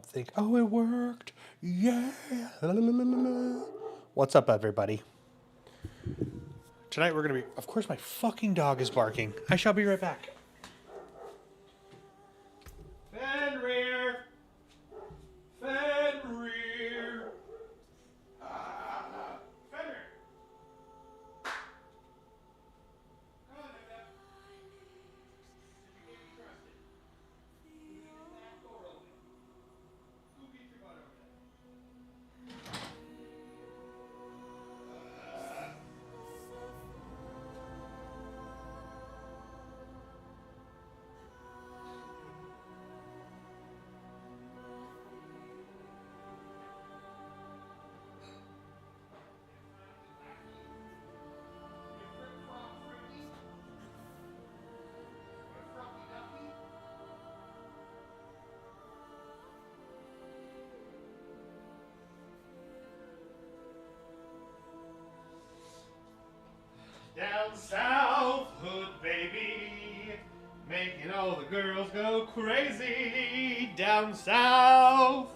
don't think, oh, it worked. Yeah. What's up, everybody? Tonight we're going to be, of course, my fucking dog is barking. I shall be right back. Fenrir. Fenrir. Fenrir. Down south, hood baby, making all the girls go crazy. Down south,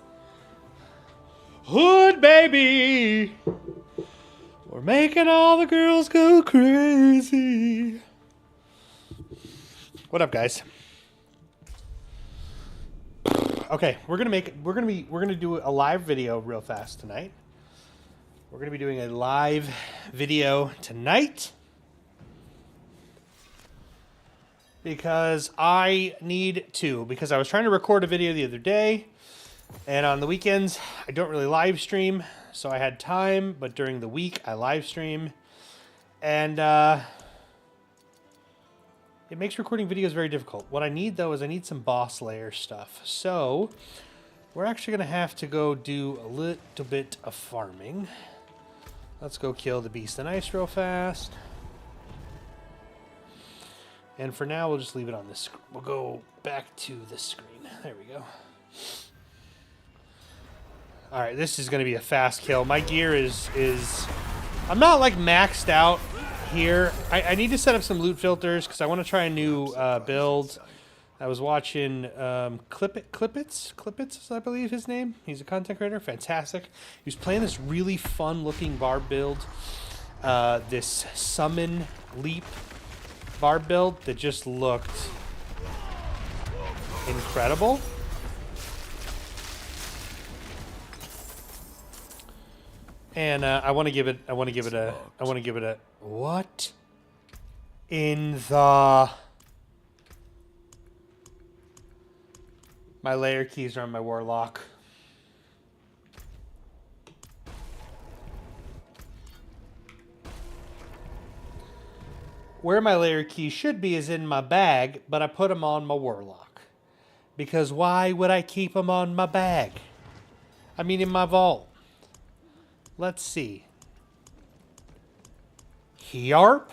hood baby, we're making all the girls go crazy. What up, guys? Okay, we're gonna do a live video real fast tonight. We're gonna be doing a live video tonight. Because I need to. Because I was trying to record a video the other day. And on the weekends, I don't really live stream. So I had time. But during the week, I live stream. And it makes recording videos very difficult. What I need, though, is I need some boss layer stuff. So we're actually going to have to go do a little bit of farming. Let's go kill the beast and ice real fast. And for now, we'll just leave it on this. We'll go back to the screen. There we go. All right, this is going to be a fast kill. My gear is I'm not like maxed out here. I need to set up some loot filters because I want to try a new build. I was watching Clippets, I believe his name. He's a content creator, fantastic. He was playing this really fun looking barb build, this summon leap barb build that just looked incredible. And I want to give it a what in the my layer keys are on my warlock. Where my layer keys should be is in my bag, but I put them on my warlock. Because why would I keep them on my bag? I mean, in my vault. Let's see. Yarp?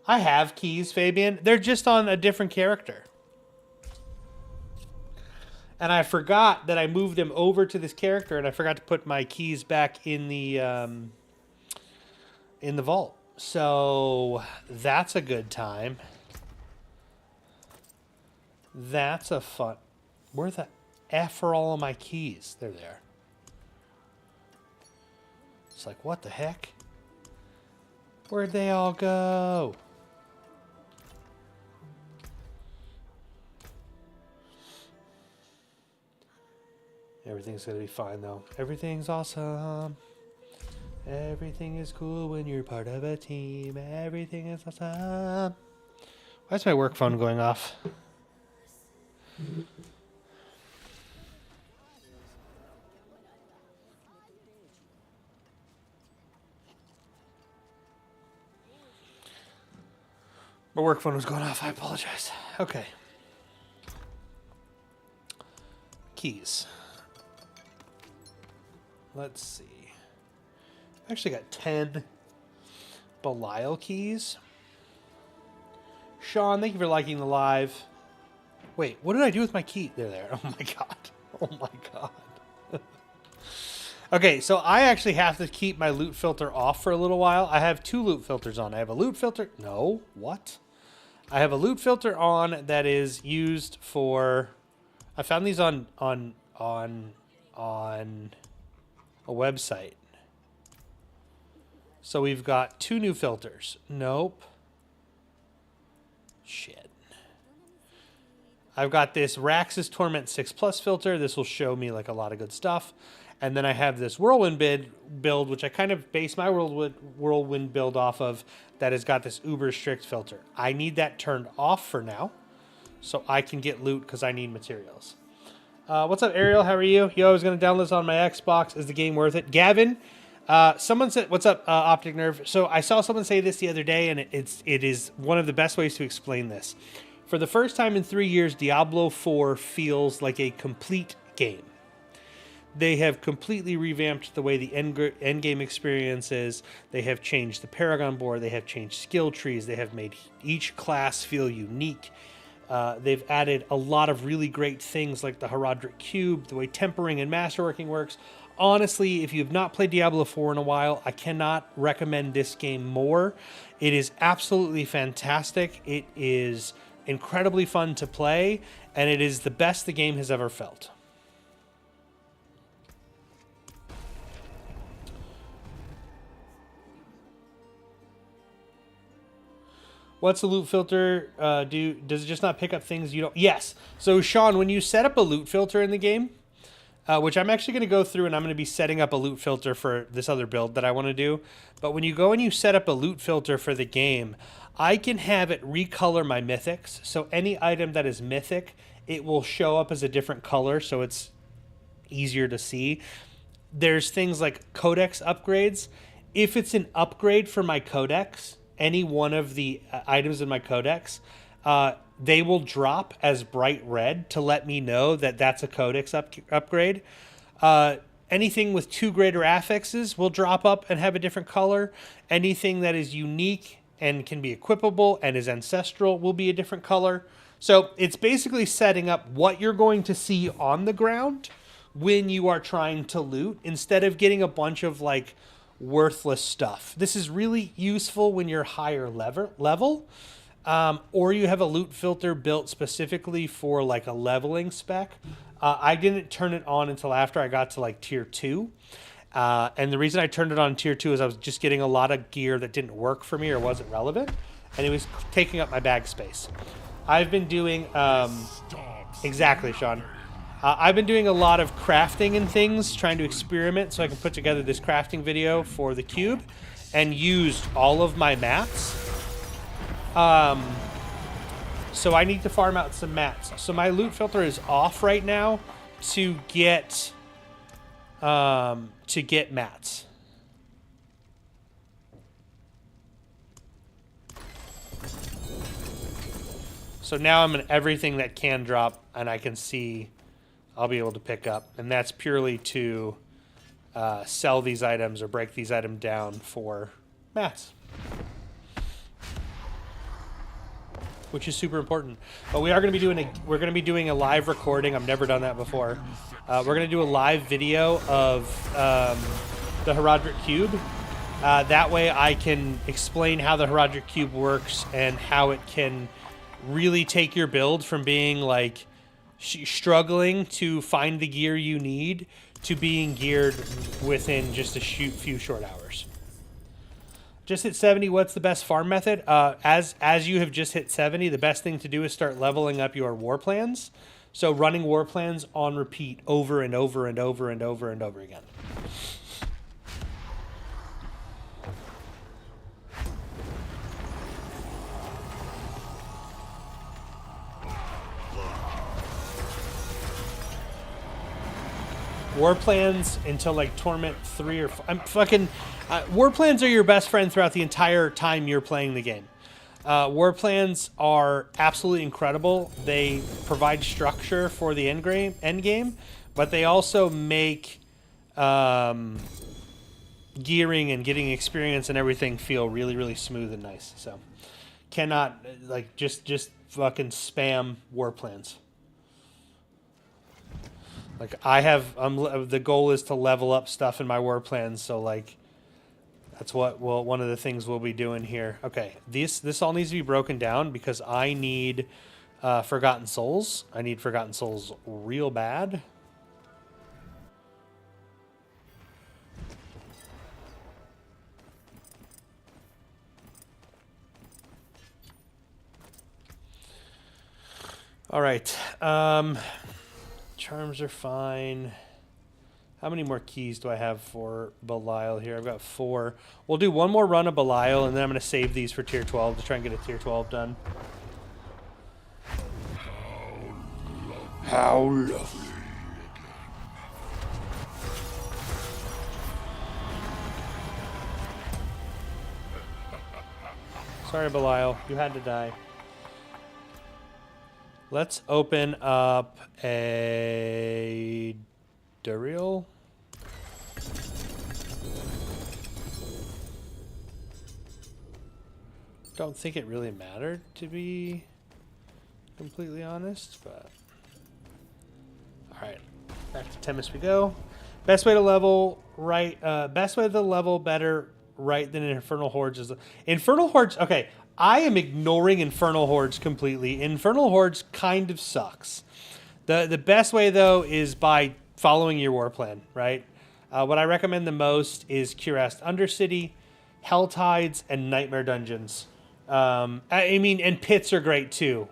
I have keys, Fabian. They're just on a different character. And I forgot that I moved them over to this character, and I forgot to put my keys back in the vault. So that's a good time. That's a fun. Where the F are all of my keys? They're there. It's like, what the heck? Where'd they all go? Everything's going to be fine, though. Everything's awesome. Everything is cool when you're part of a team. Everything is awesome. Why is my work phone going off? My work phone was going off. I apologize. Okay. Keys. Let's see. I actually got 10 Belial keys. Sean, thank you for liking the live. Wait, what did I do with my key? They're there. Oh my god. Oh my god. Okay, so I actually have to keep my loot filter off for a little while. I have 2 loot filters on. I have a loot filter. No, what? I have a loot filter on that is used for. I found these on a website. So we've got 2 new filters. Nope. Shit. I've got this Rax's Torment 6 Plus filter. This will show me like a lot of good stuff. And then I have this Whirlwind build, which I kind of base my Whirlwind build off of, that has got this uber strict filter. I need that turned off for now so I can get loot because I need materials. What's up, Ariel? How are you? Yo, I was going to download this on my Xbox. Is the game worth it? Gavin, someone said, what's up, Optic Nerve? So I saw someone say this the other day, and it is one of the best ways to explain this. For the first time in 3 years, Diablo 4 feels like a complete game. They have completely revamped the way the end game experience is. They have changed the Paragon board. They have changed skill trees. They have made each class feel unique. They've added a lot of really great things like the Heraldric Cube, the way tempering and masterworking works. Honestly, if you've not played Diablo 4 in a while, I cannot recommend this game more. It is absolutely fantastic. It is incredibly fun to play, and it is the best the game has ever felt. What's the loot filter do? Does it just not pick up things you don't? Yes. So, Sean, when you set up a loot filter in the game, which I'm actually going to go through, and I'm going to be setting up a loot filter for this other build that I want to do. But when you go and you set up a loot filter for the game, I can have it recolor my mythics. So any item that is mythic, it will show up as a different color, so it's easier to see. There's things like codex upgrades. If it's an upgrade for my codex, any one of the items in my codex, they will drop as bright red to let me know that that's a codex upgrade. Anything with 2 greater affixes will drop up and have a different color. Anything that is unique and can be equipable and is ancestral will be a different color. So it's basically setting up what you're going to see on the ground when you are trying to loot, instead of getting a bunch of like worthless stuff. This is really useful when you're higher level, or you have a loot filter built specifically for like a leveling spec. I didn't turn it on until after I got to like tier 2. And the reason I turned it on tier 2 is I was just getting a lot of gear that didn't work for me or wasn't relevant, and it was taking up my bag space. I've been doing, exactly, Sean. I've been doing a lot of crafting and things, trying to experiment so I can put together this crafting video for the cube, and used all of my mats. So I need to farm out some mats. So my loot filter is off right now to get mats. So now I'm in everything that can drop, and I can see I'll be able to pick up, and that's purely to sell these items or break these items down for mats, which is super important. But we are going to be doing a live recording. I've never done that before. We're going to do a live video of the Heraldric Cube. That way I can explain how the Heraldric Cube works and how it can really take your build from being like struggling to find the gear you need to being geared within just a few short hours. Just hit 70. What's the best farm method? As you have just hit 70, the best thing to do is start leveling up your war plans. So running war plans on repeat over and over and over and over and over again. War plans until like Torment 3 or 4. I'm fucking... war plans are your best friend throughout the entire time you're playing the game. War plans are absolutely incredible. They provide structure for the end game, but they also make gearing and getting experience and everything feel really, really smooth and nice. So cannot like just fucking spam war plans. Like, I have, the goal is to level up stuff in my war plans, so, like, that's what one of the things we'll be doing here. Okay, this all needs to be broken down because I need Forgotten Souls. I need Forgotten Souls real bad. All right. Charms are fine. How many more keys do I have for Belial here? I've got 4. We'll do one more run of Belial, and then I'm going to save these for tier 12 to try and get a tier 12 done. How lovely. Sorry, Belial. You had to die. Let's open up a Duriel. Don't think it really mattered, to be completely honest, but alright. Back to Temis we go. Best way to level right, best way to level better right than Infernal Hordes is Infernal Hordes. Okay, I am ignoring Infernal Hordes completely. Infernal Hordes kind of sucks. The best way though is by following your war plan, right? What I recommend the most is Cuirassed Undercity, Hell Tides, and Nightmare Dungeons. I mean, and pits are great too.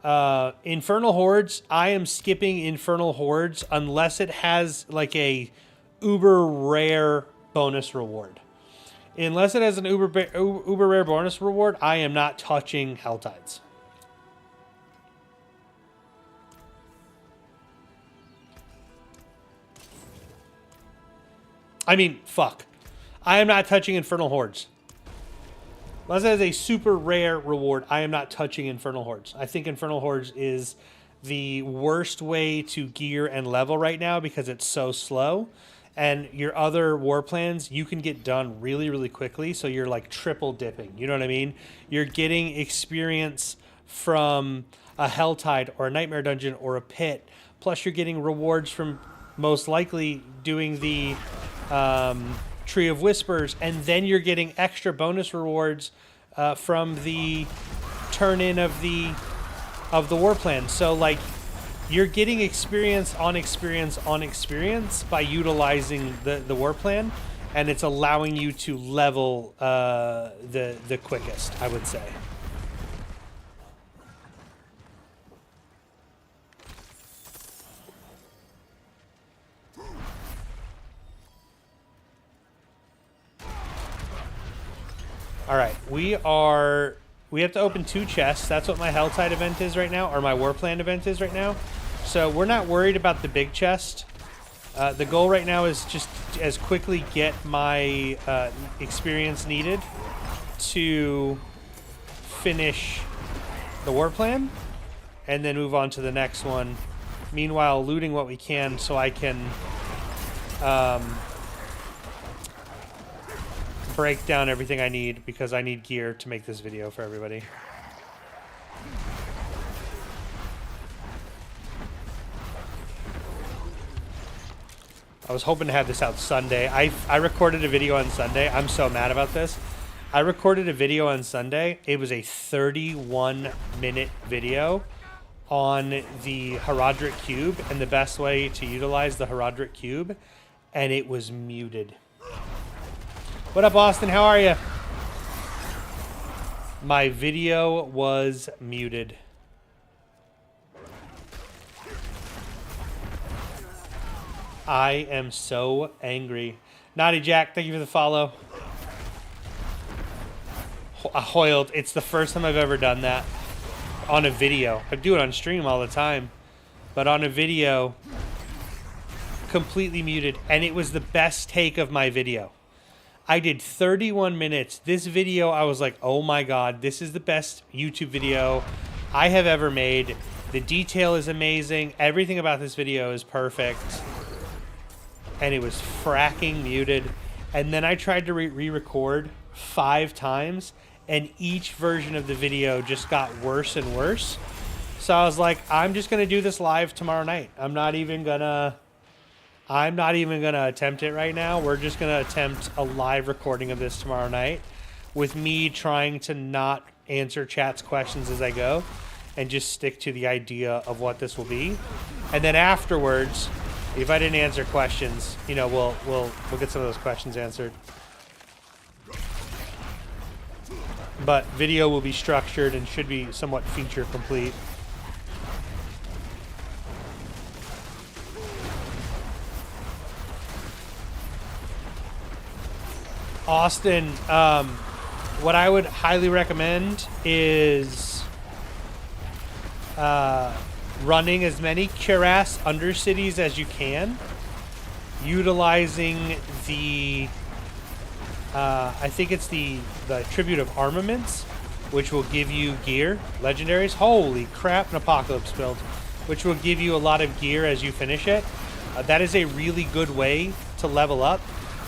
Infernal Hordes, I am skipping Infernal Hordes unless it has like a uber rare bonus reward. Unless it has an uber rare bonus reward, I am not touching Hell Tides. I mean, fuck. I am not touching Infernal Hordes. Unless it has a super rare reward, I am not touching Infernal Hordes. I think Infernal Hordes is the worst way to gear and level right now because it's so slow. And your other war plans, you can get done really, really quickly. So you're like triple dipping. You know what I mean? You're getting experience from a Helltide or a Nightmare Dungeon or a pit. Plus you're getting rewards from most likely doing the Tree of Whispers, and then you're getting extra bonus rewards from the turn-in of the war plan. So, like, you're getting experience on experience on experience by utilizing the war plan, and it's allowing you to level the quickest, I would say. All right, we have to open 2 chests. That's what my Helltide event is right now, or my Warplan event is right now. So we're not worried about the big chest. The goal right now is just as quickly get my experience needed to finish the Warplan, and then move on to the next one. Meanwhile, looting what we can so I can break down everything I need, because I need gear to make this video for everybody. I was hoping to have this out Sunday. I recorded a video on Sunday. I'm so mad about this. I recorded a video on Sunday. It was a 31-minute video on the Herodric Cube and the best way to utilize the Herodric Cube, and it was muted. What up, Austin? How are you? My video was muted. I am so angry. Naughty Jack, thank you for the follow. Hoiled. It's the first time I've ever done that on a video. I do it on stream all the time, but on a video, completely muted, and it was the best take of my video. I did 31 minutes. This video, I was like, oh my God, this is the best YouTube video I have ever made. The detail is amazing. Everything about this video is perfect. And it was fracking muted. And then I tried to re-record 5 times, and each version of the video just got worse and worse. So I was like, I'm just going to do this live tomorrow night. I'm not even going to attempt it right now. We're just going to attempt a live recording of this tomorrow night with me trying to not answer chat's questions as I go and just stick to the idea of what this will be. And then afterwards, if I didn't answer questions, you know, we'll get some of those questions answered. But video will be structured and should be somewhat feature complete. Austin, what I would highly recommend is running as many cuirass undercities as you can, utilizing the I think it's the Tribute of Armaments, which will give you gear, legendaries. Holy crap, an Apocalypse build, which will give you a lot of gear as you finish it. That is a really good way to level up,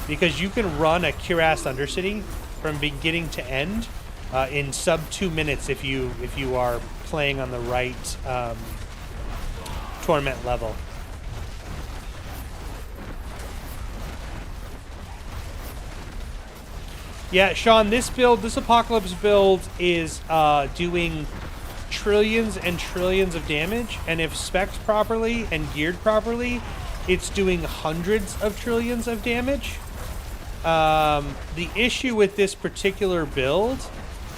because you can run a cuirass undercity from beginning to end in sub 2 minutes if you are playing on the right tournament level. Yeah, Sean, this Apocalypse build is doing trillions and trillions of damage, and if spec'd properly and geared properly, it's doing hundreds of trillions of damage. The issue with this particular build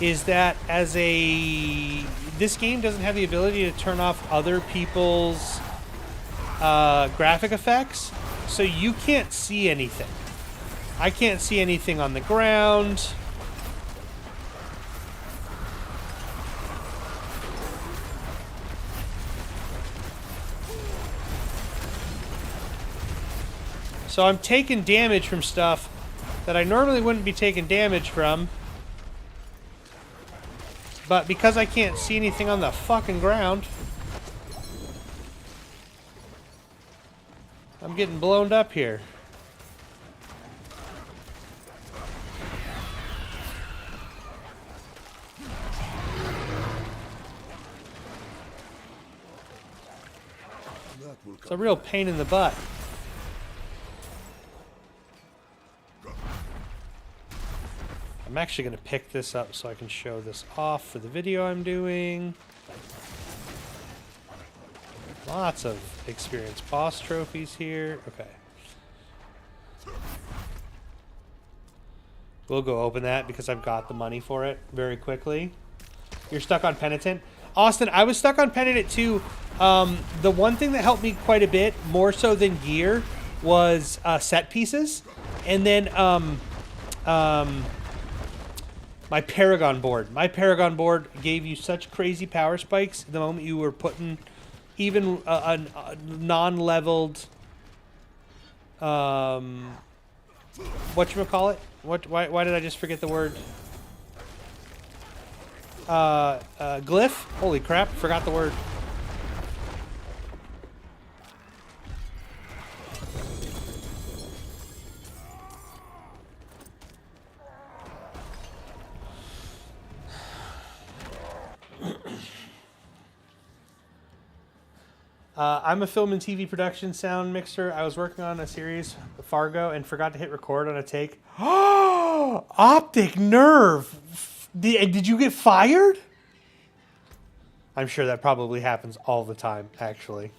is that this game doesn't have the ability to turn off other people's graphic effects, so you can't see anything. I can't see anything on the ground. So I'm taking damage from stuff that I normally wouldn't be taking damage from. But because I can't see anything on the fucking ground, I'm getting blown up here. It's a real pain in the butt. I'm actually going to pick this up so I can show this off for the video I'm doing. Lots of experienced boss trophies here. Okay. We'll go open that because I've got the money for it very quickly. You're stuck on Penitent? Austin, I was stuck on Penitent too. The one thing that helped me quite a bit, more so than gear, was set pieces. And then my Paragon board. My Paragon board gave you such crazy power spikes the moment you were putting even a non-leveled whatchamacallit? Why did I just forget the word? Glyph? Holy crap, forgot the word. I'm a film and TV production sound mixer. I was working on a series, Fargo, and forgot to hit record on a take. Oh, optic nerve. Did you get fired? I'm sure that probably happens all the time, actually.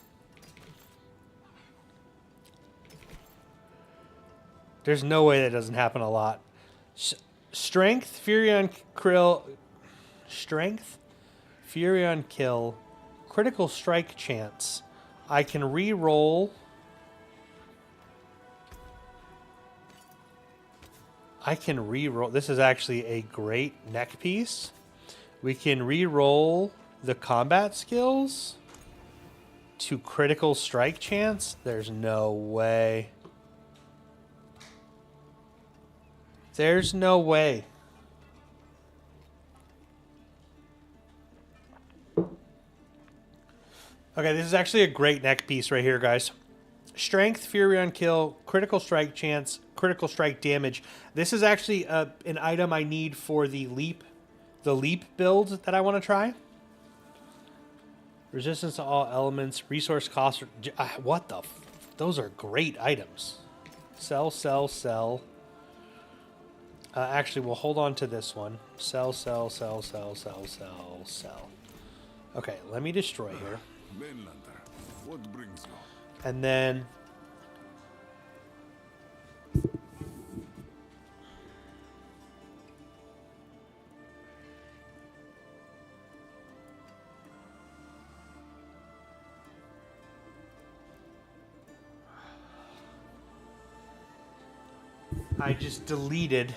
There's no way that doesn't happen a lot. Strength, Furion Krill. Strength, Furion Kill. Critical strike chance. I can re-roll. This is actually a great neck piece. We can re-roll the combat skills to critical strike chance. There's no way. There's no way. Okay, this is actually a great neck piece right here, guys. Strength, Furion Kill, critical strike chance, critical strike damage. This is actually an item I need for the leap build that I want to try. Resistance to all elements. Resource cost. What the? Those are great items. Sell, sell, sell. Actually, we'll hold on to this one. Sell, sell, sell, sell, sell, sell, sell. Okay, let me destroy here. Mainlander, what brings you? And then... I just deleted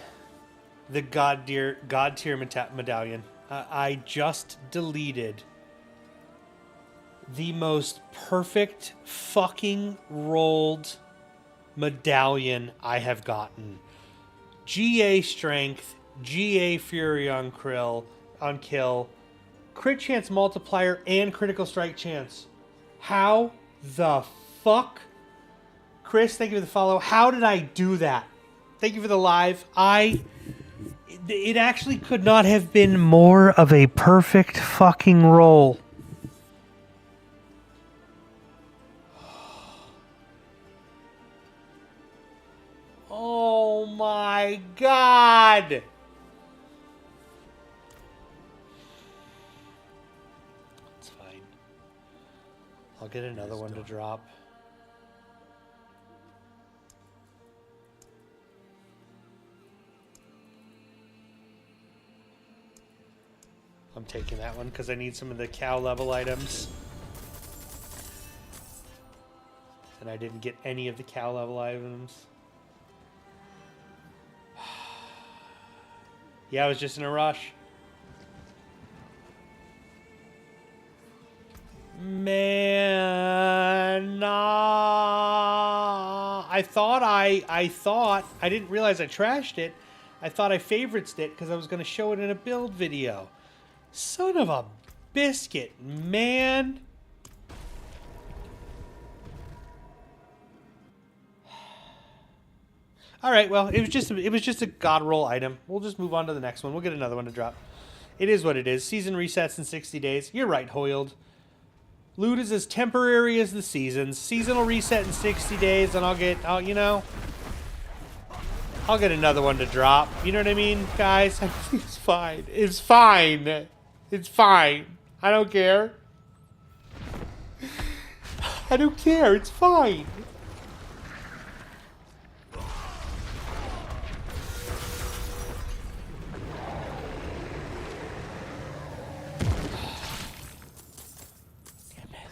the God tier medallion. I just deleted the most perfect fucking rolled medallion I have gotten. GA strength, GA fury on kill, crit chance multiplier, and critical strike chance. How the fuck? Chris, thank you for the follow. How did I do that? Thank you for the live. It actually could not have been more of a perfect fucking roll. Oh my god. It's fine. I'll get another one to drop. I'm taking that one because I need some of the cow level items. And I didn't get any of the cow level items. Yeah, I was just in a rush. Man, nah. I thought I didn't realize I trashed it. I thought I favorites it because I was going to show it in a build video. Son of a biscuit, man. All right, well, it was just a god roll item. We'll just move on to the next one. We'll get another one to drop. It is what it is. Season resets in 60 days. You're right, Hoyled. Loot is as temporary as the seasons. Season will reset in 60 days, and I'll get another one to drop. You know what I mean, guys? It's fine. It's fine. It's fine. I don't care. I don't care. It's fine. Damn it.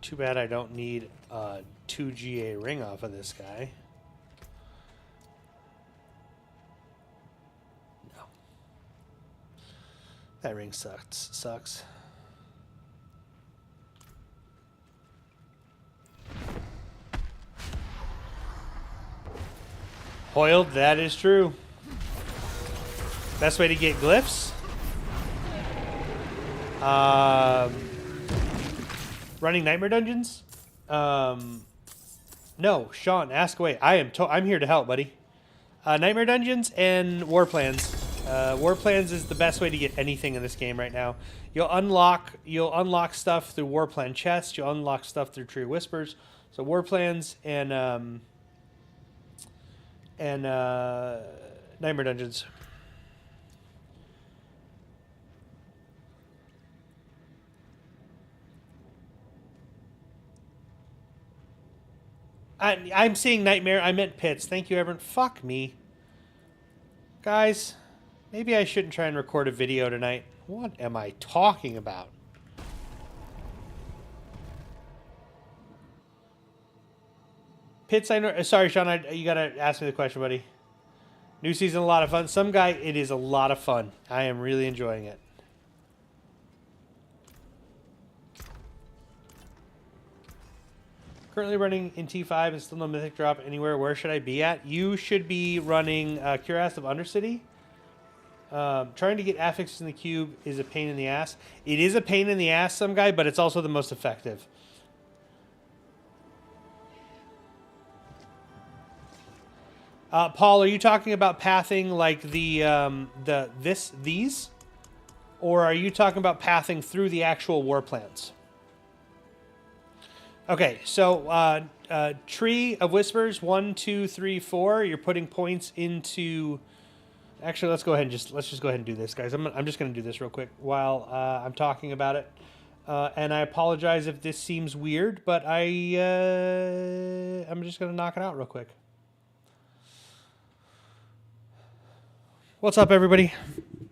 Too bad I don't need 2 GA ring off of this guy. No. That ring sucks. Hoyled, that is true. Best way to get glyphs? Running nightmare dungeons? No, Sean, ask away. I'm here to help, buddy. Nightmare dungeons and war plans. War plans is the best way to get anything in this game right now. You'll unlock stuff through war plan chests. You'll unlock stuff through Tree Whispers. So war plans and nightmare dungeons. I'm seeing nightmare. I meant pits. Thank you, everyone. Fuck me. Guys, maybe I shouldn't try and record a video tonight. What am I talking about? Pits, I know. Sorry, Sean. You got to ask me the question, buddy. New season, a lot of fun. Some guy, it is a lot of fun. I am really enjoying it. Currently running in T5 and still no mythic drop anywhere. Where should I be at? You should be running Cuirass of Undercity. Trying to get affixes in the cube is a pain in the ass. It is a pain in the ass, some guy, but it's also the most effective. Paul, are you talking about pathing like these? Or are you talking about pathing through the actual war plans? Okay, so Tree of Whispers, 1, 2, 3, 4. You're putting points into. Actually, let's go ahead and let's just go ahead and do this, guys. I'm just going to do this real quick while I'm talking about it. And I apologize if this seems weird, but I'm just going to knock it out real quick. What's up, everybody?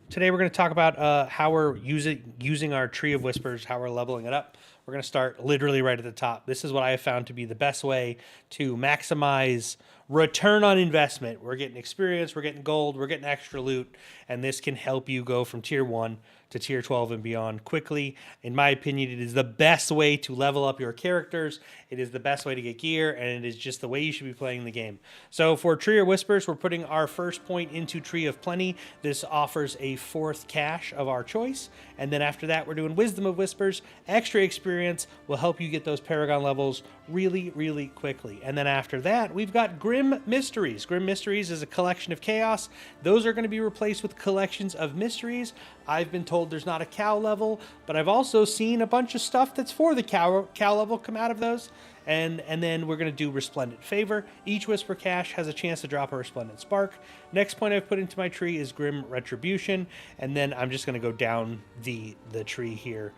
Today we're going to talk about how we're using our Tree of Whispers, how we're leveling it up. We're going to start literally right at the top. This is what I have found to be the best way to maximize return on investment. We're getting experience, we're getting gold, we're getting extra loot, and this can help you go from tier 1 to tier 12 and beyond quickly. In my opinion, it is the best way to level up your characters. It is the best way to get gear, and it is just the way you should be playing the game. So for Tree of Whispers, we're putting our first point into Tree of Plenty. This offers a 4th cache of our choice, and then after that, we're doing Wisdom of Whispers. Extra experience will help you get those Paragon levels really, really quickly. And then after that, we've got Grim Mysteries. Grim Mysteries is a collection of chaos. Those are going to be replaced with collections of mysteries. I've been told there's not a cow level, but I've also seen a bunch of stuff that's for the cow level come out of those. And then we're going to do Resplendent Favor. Each Whisper cache has a chance to drop a Resplendent Spark. Next point I've put into my tree is Grim Retribution. And then I'm just going to go down the tree here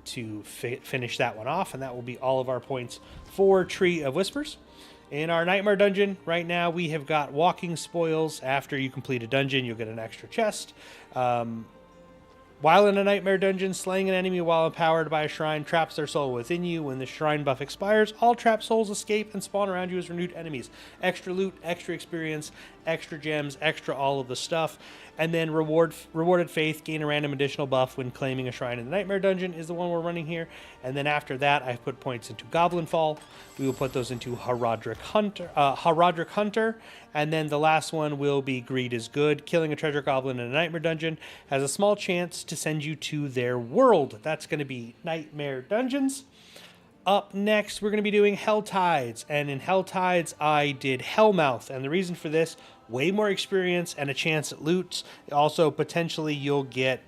to finish that one off. And that will be all of our points for Tree of Whispers. In our Nightmare Dungeon, right now we have got Walking Spoils. After you complete a dungeon, you'll get an extra chest. While in a Nightmare Dungeon, slaying an enemy while empowered by a shrine traps their soul within you. When the shrine buff expires, all trapped souls escape and spawn around you as renewed enemies. Extra loot, extra experience, extra gems, extra all of the stuff. And then Rewarded Faith, gain a random additional buff when claiming a shrine in the Nightmare Dungeon is the one we're running here. And then after that, I've put points into Goblin Fall. We will put those into Haradric Hunter. And then the last one will be Greed is Good. Killing a treasure goblin in a Nightmare Dungeon has a small chance to send you to their world. That's going to be Nightmare Dungeons. Up next, we're going to be doing Hell Tides. And in Hell Tides, I did Hellmouth. And the reason for this, way more experience and a chance at loot. Also, potentially, you'll get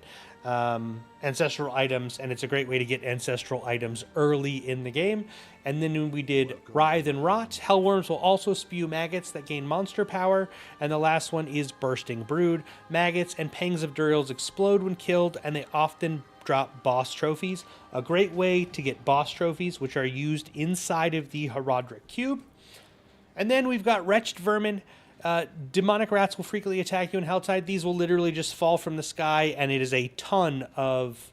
ancestral items, and it's a great way to get ancestral items early in the game. And then when we did Writhe and Rot, Hellworms will also spew maggots that gain monster power. And the last one is Bursting Brood. Maggots and Pangs of Duriels explode when killed, and they often drop boss trophies. A great way to get boss trophies, which are used inside of the Haradric Cube. And then we've got Wretched Vermin. Demonic rats will frequently attack you in Helltide. These will literally just fall from the sky, and it is a ton of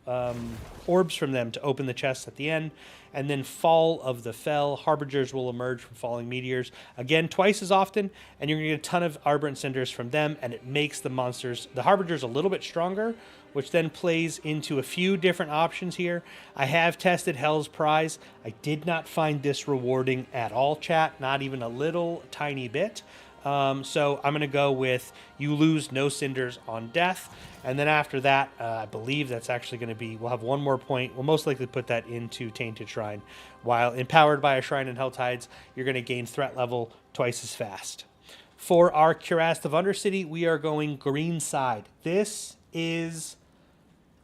orbs from them to open the chests at the end. And then Fall of the Fell. Harbingers will emerge from falling meteors. Again, twice as often, and you're going to get a ton of Arborant Cinders from them, and it makes the monsters, the Harbingers, a little bit stronger, which then plays into a few different options here. I have tested Hell's Prize. I did not find this rewarding at all, chat. Not even a little tiny bit. So I'm going to go with you lose no cinders on death. And then after that, I believe that's actually going to be, we'll have one more point. We'll most likely put that into Tainted Shrine. While empowered by a shrine in Helltides, you're going to gain threat level twice as fast. For our Cuirass of Undercity, we are going green side. This is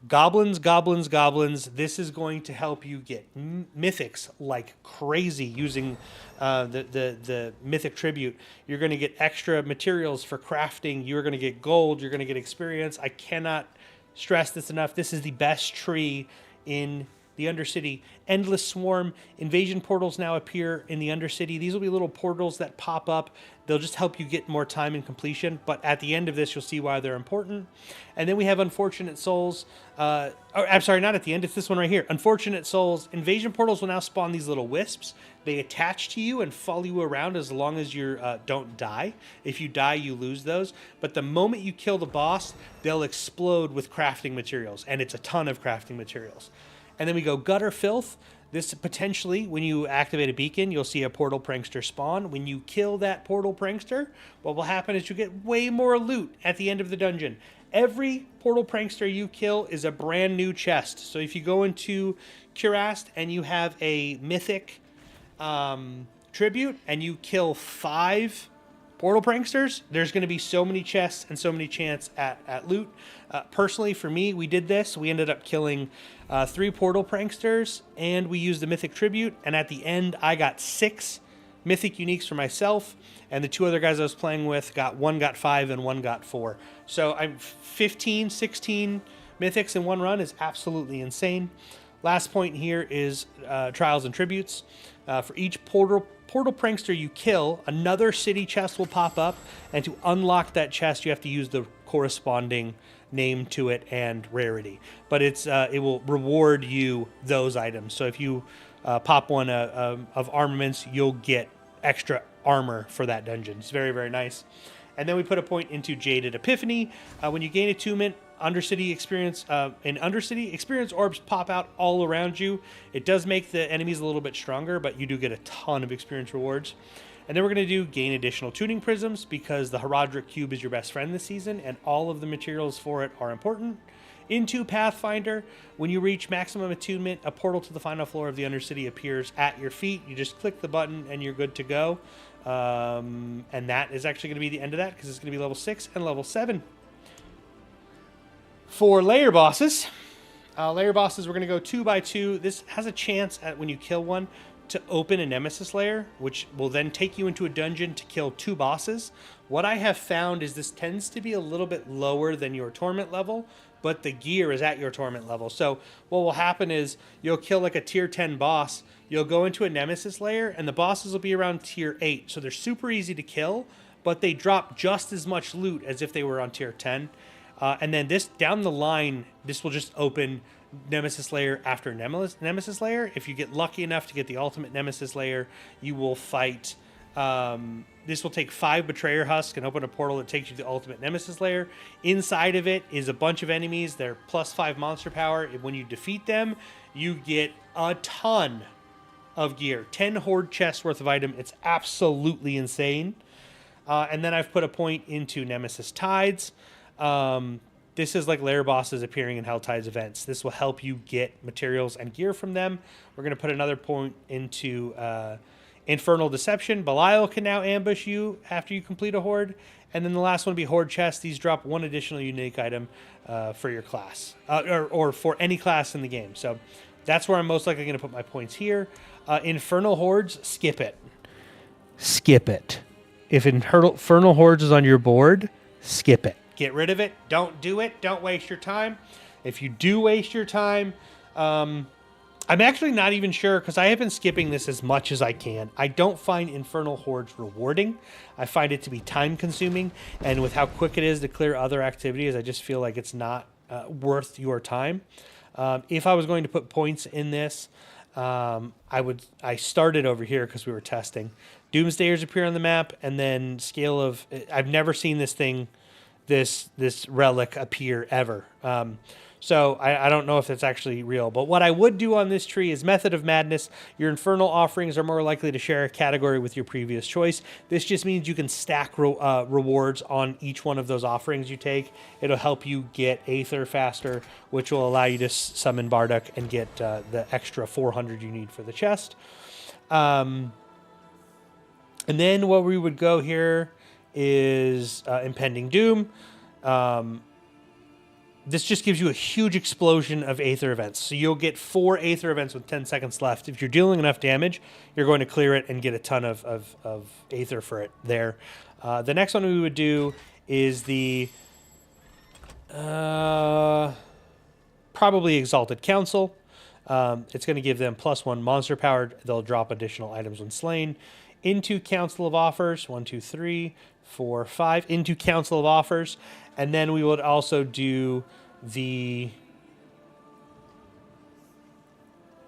goblins, goblins, goblins. This is going to help you get mythics like crazy using the mythic tribute. You're going to get extra materials for crafting. You're going to get gold. You're going to get experience. I cannot stress this enough. This is the best tree in the Undercity. Endless Swarm. Invasion portals now appear in the Undercity. These will be little portals that pop up. They'll just help you get more time in completion. But at the end of this, you'll see why they're important. And then we have Unfortunate Souls. I'm sorry, not at the end. It's this one right here. Unfortunate Souls. Invasion portals will now spawn these little wisps. They attach to you and follow you around as long as you don't die. If you die, you lose those. But the moment you kill the boss, they'll explode with crafting materials. And it's a ton of crafting materials. And then we go Gutter Filth. This potentially, when you activate a beacon, you'll see a Portal Prankster spawn. When you kill that Portal Prankster, what will happen is you get way more loot at the end of the dungeon. Every Portal Prankster you kill is a brand new chest. So if you go into Cuirass and you have a mythic tribute and you kill 5 portal pranksters, there's going to be so many chests and so many chance at loot. Personally, for me, we did this. We ended up killing 3 portal pranksters, and we used the mythic tribute. And at the end, I got 6 mythic uniques for myself, and the 2 other guys I was playing with one got 5 and one got 4. So I'm 15, 16 mythics in one run is absolutely insane. Last point here is trials and tributes. For each portal prankster you kill, another city chest will pop up, and to unlock that chest, you have to use the corresponding name to it and rarity. But it will reward you those items. So if you pop one of armaments, you'll get extra armor for that dungeon. It's very, very nice. And then we put a point into Jaded Epiphany. When you gain attunement, Undercity experience orbs pop out all around you. It does make the enemies a little bit stronger, but you do get a ton of experience rewards. And then we're going to do gain additional tuning prisms, because the Herodric Cube is your best friend this season, and all of the materials for it are important. Into Pathfinder, when you reach maximum attunement, a portal to the final floor of the Undercity appears at your feet. You just click the button and you're good to go. And that is actually going to be the end of that, because it's going to be level 6 and level 7. For layer bosses, we're going to go 2 by 2. This has a chance at, when you kill one, to open a nemesis layer, which will then take you into a dungeon to kill 2 bosses. What I have found is this tends to be a little bit lower than your torment level, but the gear is at your torment level. So what will happen is you'll kill like a tier 10 boss, you'll go into a nemesis layer, and the bosses will be around tier 8. So they're super easy to kill, but they drop just as much loot as if they were on tier 10. And then this down the line, this will just open Nemesis layer after Nemesis layer. If you get lucky enough to get the ultimate Nemesis layer, you will fight. This will take 5 Betrayer Husk and open a portal that takes you to the ultimate Nemesis layer. Inside of it is a bunch of enemies. They're +5 monster power. When you defeat them, you get a ton of gear. 10 horde chests worth of item. It's absolutely insane. And then I've put a point into Nemesis Tides. This is like lair bosses appearing in Hell Tides events. This will help you get materials and gear from them. We're going to put another point into Infernal Deception. Belial can now ambush you after you complete a horde. And then the last one will be Horde Chest. These drop 1 additional unique item for your class, or for any class in the game. So that's where I'm most likely going to put my points here. Infernal Hordes, skip it. Skip it. If Infernal Hordes is on your board, skip it. Get rid of it. Don't do it. Don't waste your time. If you do waste your time, I'm actually not even sure, because I have been skipping this as much as I can. I don't find Infernal Hordes rewarding. I find it to be time consuming, and with how quick it is to clear other activities, I just feel like it's not worth your time. If I was going to put points in this, I started over here because we were testing. Doomsdayers appear on the map, and then Scale of... I've never seen this thing... this relic appear ever. So I don't know if it's actually real. But what I would do on this tree is Method of Madness. Your infernal offerings are more likely to share a category with your previous choice. This just means you can stack rewards on each one of those offerings you take. It'll help you get Aether faster, which will allow you to summon Bardock and get the extra 400 you need for the chest. And then what we would go here is Impending Doom. This just gives you a huge explosion of Aether events. So you'll get 4 Aether events with 10 seconds left. If you're dealing enough damage, you're going to clear it and get a ton of Aether for it there. The next one we would do is the probably Exalted Council. It's going to give them +1 monster power. They'll drop additional items when slain. Into Council of Offers, 1, 2, 3, 4, 5. Into Council of Offers. And then we would also do the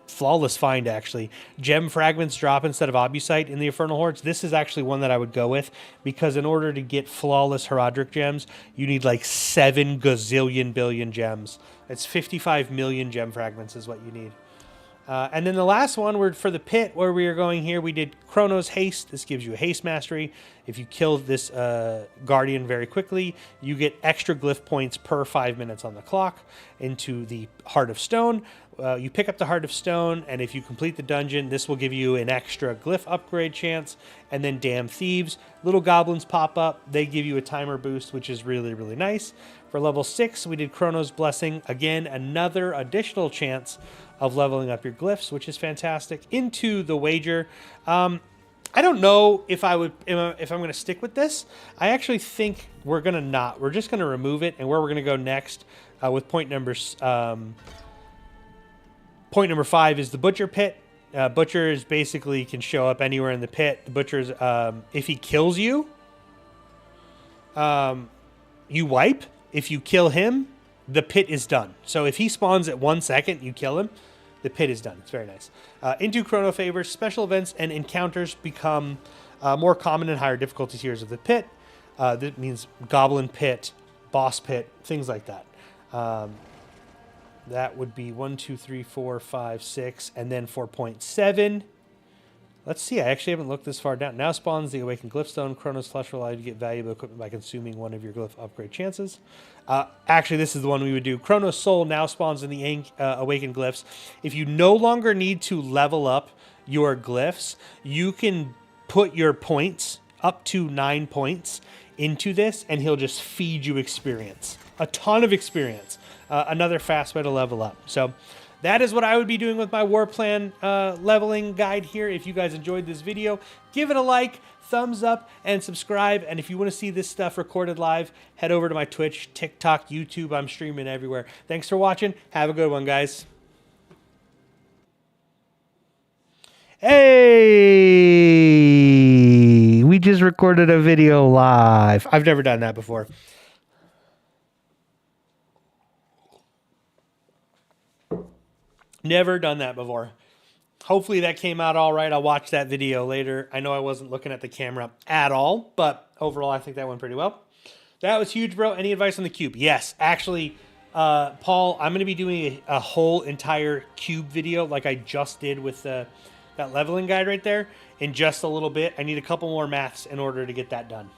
Flawless Find, actually. Gem fragments drop instead of Obusite in the Infernal Hordes. This is actually one that I would go with, because in order to get Flawless Herodric gems, you need like 7 gazillion billion gems. It's 55 million gem fragments is what you need. And then the last one, for the pit where we are going here, we did Chronos Haste. This gives you a haste mastery. If you kill this Guardian very quickly, you get extra glyph points per 5 minutes on the clock. Into the Heart of Stone. you pick up the Heart of Stone, and if you complete the dungeon, this will give you an extra glyph upgrade chance. And then Damn Thieves, little goblins pop up. They give you a timer boost, which is really, really nice. For level 6, we did Chronos Blessing. Again, another additional chance of leveling up your glyphs, which is fantastic. Into the Wager. I don't know if I'm going to stick with this. I actually think we're going to not. We're just going to remove it, and where we're going to go next with point number 5 is the Butcher Pit. Butcher is basically can show up anywhere in the pit. The Butcher's, if he kills you, you wipe. If you kill him, the pit is done. So if he spawns at 1 second, you kill him, the pit is done. It's very nice. Into Chrono Favors, special events and encounters become more common in higher difficulty tiers of the pit. That means Goblin Pit, Boss Pit, things like that. That would be 1, 2, 3, 4, 5, 6, and then 4.7. Let's see. I actually haven't looked this far down. Now spawns the Awakened Glyphstone. Chronos Flesh will allow you to get valuable equipment by consuming one of your glyph upgrade chances. Actually, this is the one we would do. Chronos Soul now spawns in the Awakened Glyphs. If you no longer need to level up your glyphs, you can put your points up to 9 points into this, and he'll just feed you experience. A ton of experience. Another fast way to level up. So that is what I would be doing with my war plan leveling guide here. If you guys enjoyed this video, give it a like, thumbs up, and subscribe. And if you want to see this stuff recorded live, head over to my Twitch, TikTok, YouTube. I'm streaming everywhere. Thanks for watching. Have a good one, guys. Hey, we just recorded a video live. I've never done that before. Never done that before. Hopefully that came out all right. I'll watch that video later. I know I wasn't looking at the camera at all, but overall I think that went pretty well. That was huge, bro. Any advice on the cube? Yes, actually, Paul, I'm going to be doing a whole entire cube video like I just did with that leveling guide right there in just a little bit. I need a couple more maths in order to get that done.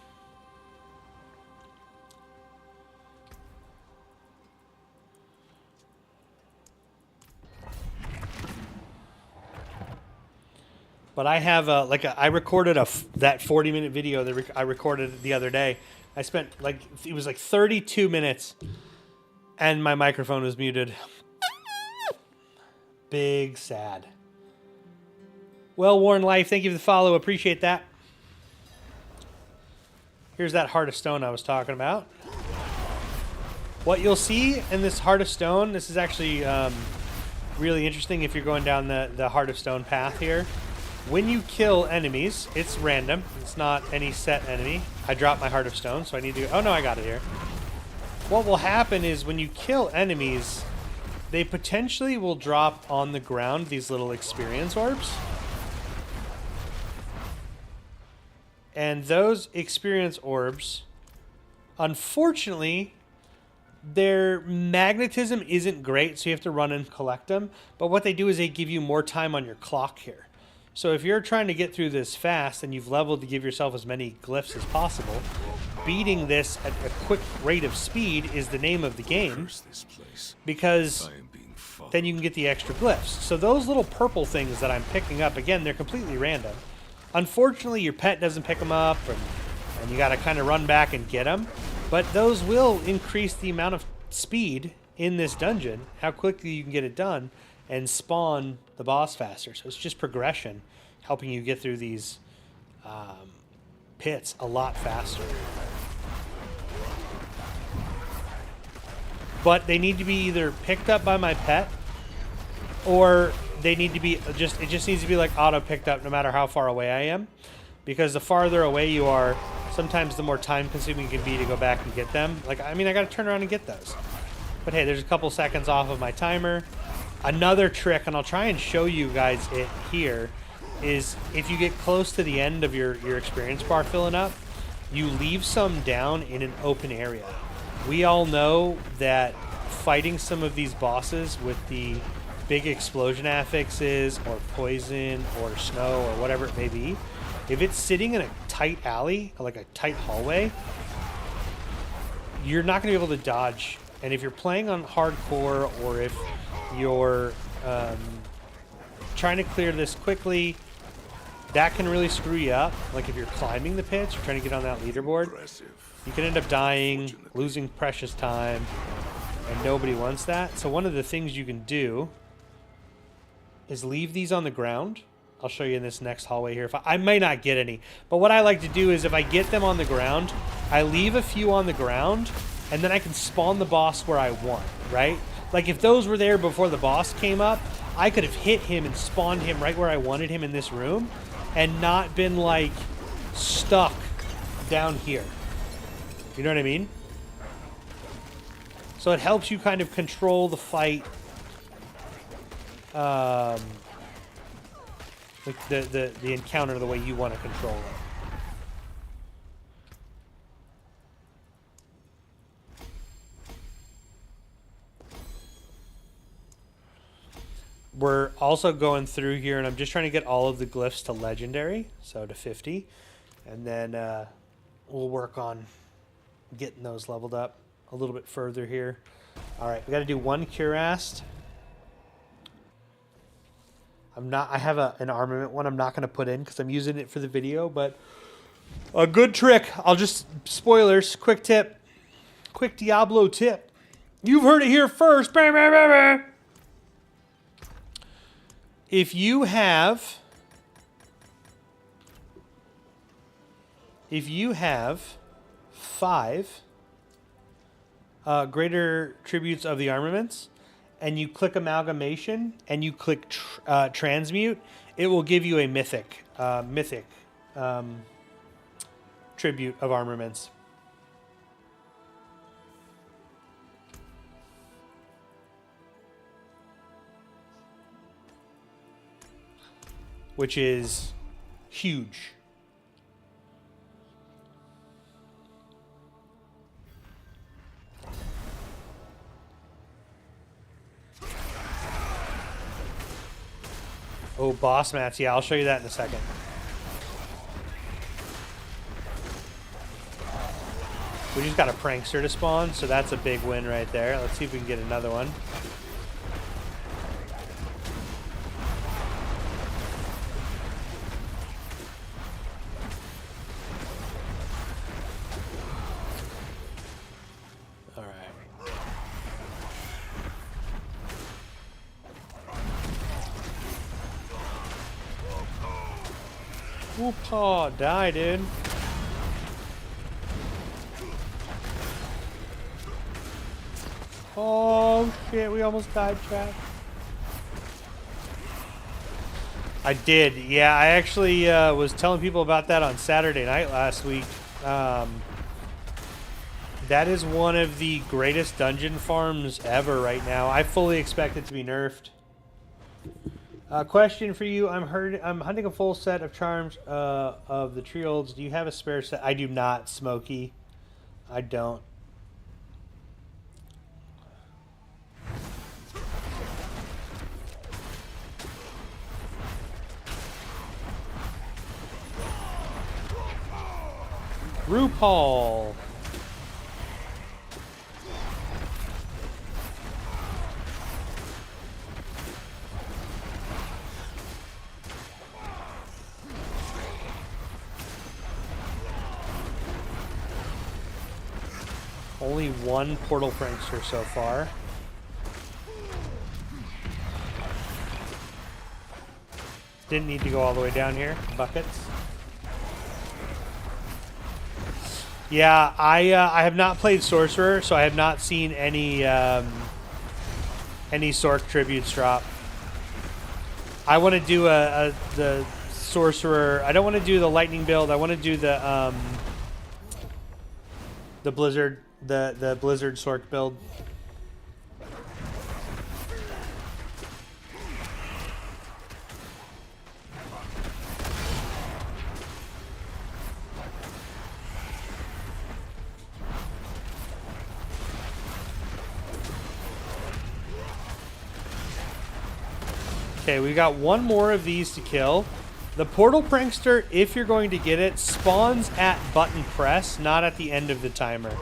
But I have I recorded that 40-minute video that I recorded the other day. I spent it was 32 minutes, and my microphone was muted. Big sad. Well-worn life. Thank you for the follow. Appreciate that. Here's that Heart of Stone I was talking about. What you'll see in this Heart of Stone. This is actually really interesting if you're going down the Heart of Stone path here. When you kill enemies, it's random. It's not any set enemy. I dropped my Heart of Stone, so I need to... Oh, no, I got it here. What will happen is when you kill enemies, they potentially will drop on the ground these little experience orbs. And those experience orbs, unfortunately, their magnetism isn't great, so you have to run and collect them. But what they do is they give you more time on your clock here. So if you're trying to get through this fast and you've leveled to give yourself as many glyphs as possible, beating this at a quick rate of speed is the name of the game, because then you can get the extra glyphs. So those little purple things that I'm picking up, again, they're completely random. Unfortunately, your pet doesn't pick them up, and you got to kind of run back and get them. But those will increase the amount of speed in this dungeon, how quickly you can get it done, and spawn the boss faster. So it's just progression, helping you get through these pits a lot faster. But they need to be either picked up by my pet, or they need to be it just needs to be like auto picked up no matter how far away I am. Because the farther away you are, sometimes the more time consuming it can be to go back and get them. I got to turn around and get those. But hey, there's a couple seconds off of my timer. Another trick, and I'll try and show you guys it here, is if you get close to the end of your experience bar filling up, you leave some down in an open area. We all know that fighting some of these bosses with the big explosion affixes, or poison, or snow, or whatever it may be, if it's sitting in a tight alley, like a tight hallway, you're not going to be able to dodge. And if you're playing on hardcore, or if you're trying to clear this quickly, that can really screw you up. Like if you're climbing the pits, you're trying to get on that leaderboard, you can end up dying, losing precious time, and nobody wants that. So one of the things you can do is leave these on the ground. I'll show you in this next hallway here. If I may not get any, but what I like to do is if I get them on the ground, I leave a few on the ground, and then I can spawn the boss where I want, right? Like if those were there before the boss came up, I could have hit him and spawned him right where I wanted him in this room and not been like stuck down here. You know what I mean? So it helps you kind of control the fight. Like the encounter the way you want to control it. We're also going through here, and I'm just trying to get all of the glyphs to legendary, so to 50, and then we'll work on getting those leveled up a little bit further here. All right, we got to do one cuirass. I have an armament one I'm not going to put in because I'm using it for the video, but a good trick. Spoilers, quick tip. Quick Diablo tip. You've heard it here first. Bah, bah, bah, bah. If you have five greater tributes of the armaments, and you click amalgamation and you click transmute, it will give you a mythic tribute of armaments. Which is huge. Oh, boss mats. Yeah, I'll show you that in a second. We just got a prankster to spawn, so that's a big win right there. Let's see if we can get another one. Oh, die, dude. Oh, shit. We almost died, chat. I did. Yeah, I actually was telling people about that on Saturday night last week. That is one of the greatest dungeon farms ever right now. I fully expect it to be nerfed. Question for you. I'm hunting a full set of charms of the Triolds. Do you have a spare set? I do not, Smokey. I don't. RuPaul. Only one portal prankster so far. Didn't need to go all the way down here. Buckets. Yeah, I have not played Sorcerer, so I have not seen any Sorc tributes drop. I want to do the Sorcerer. I don't want to do the Lightning build. I want to do the Blizzard. The Blizzard Sorc build. Okay, we got one more of these to kill. The Portal Prankster, if you're going to get it, spawns at button press, not at the end of the timer.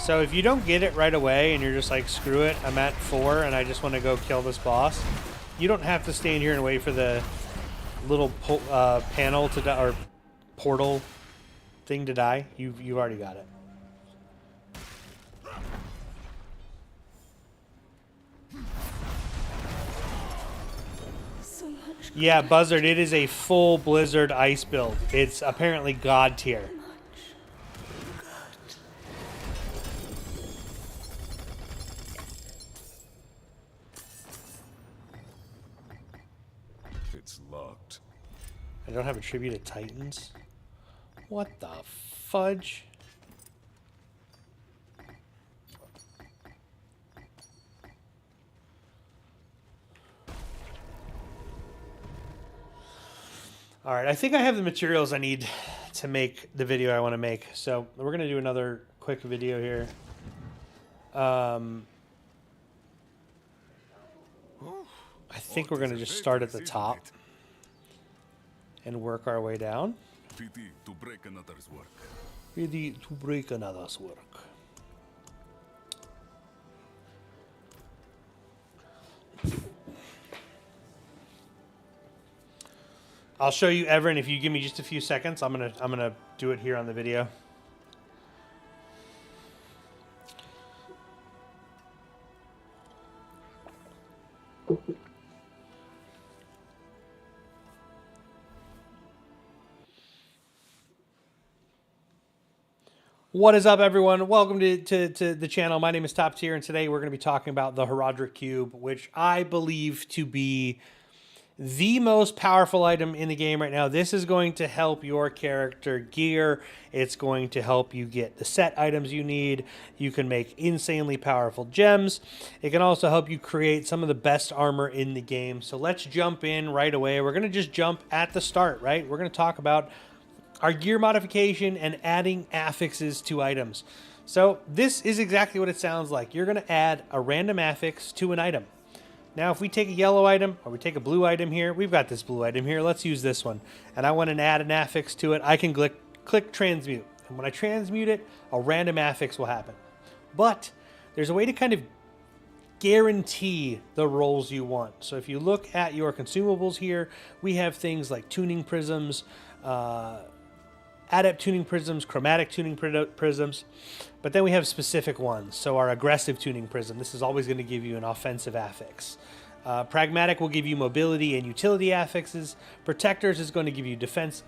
So if you don't get it right away and you're just like, screw it, I'm at 4 and I just want to go kill this boss, You don't have to stay in here and wait for the little panel to die, or portal thing to die. You've already got it. So much. Yeah, Buzzard, it is a full Blizzard ice build. It's apparently God tier. It's locked. I don't have a tribute to Titans. What the fudge? All right, I think I have the materials I need to make the video I want to make. So we're going to do another quick video here. I think we're going to just start at the top and work our way down. Pity to break another's work. Ready to break another's work. I'll show you, Everin. If you give me just a few seconds, I'm gonna do it here on the video. What is up, everyone? Welcome to the channel. My name is Top Tier, and today we're going to be talking about the Herodric Cube, which I believe to be the most powerful item in the game right now. This is going to help your character gear. It's going to help you get the set items you need. You can make insanely powerful gems. It can also help you create some of the best armor in the game. So let's jump in right away. We're going to just jump at the start, right? We're going to talk about our gear modification and adding affixes to items. So this is exactly what it sounds like. You're going to add a random affix to an item. Now, if we take a yellow item or we take a blue item here, we've got this blue item here. Let's use this one. And I want to add an affix to it. I can click transmute. And when I transmute it, a random affix will happen. But there's a way to kind of guarantee the rolls you want. So if you look at your consumables here, we have things like tuning prisms, adept tuning prisms, chromatic tuning prisms, but then we have specific ones. So our aggressive tuning prism, this is always going to give you an offensive affix. Pragmatic will give you mobility and utility affixes. Protectors is going to give you defense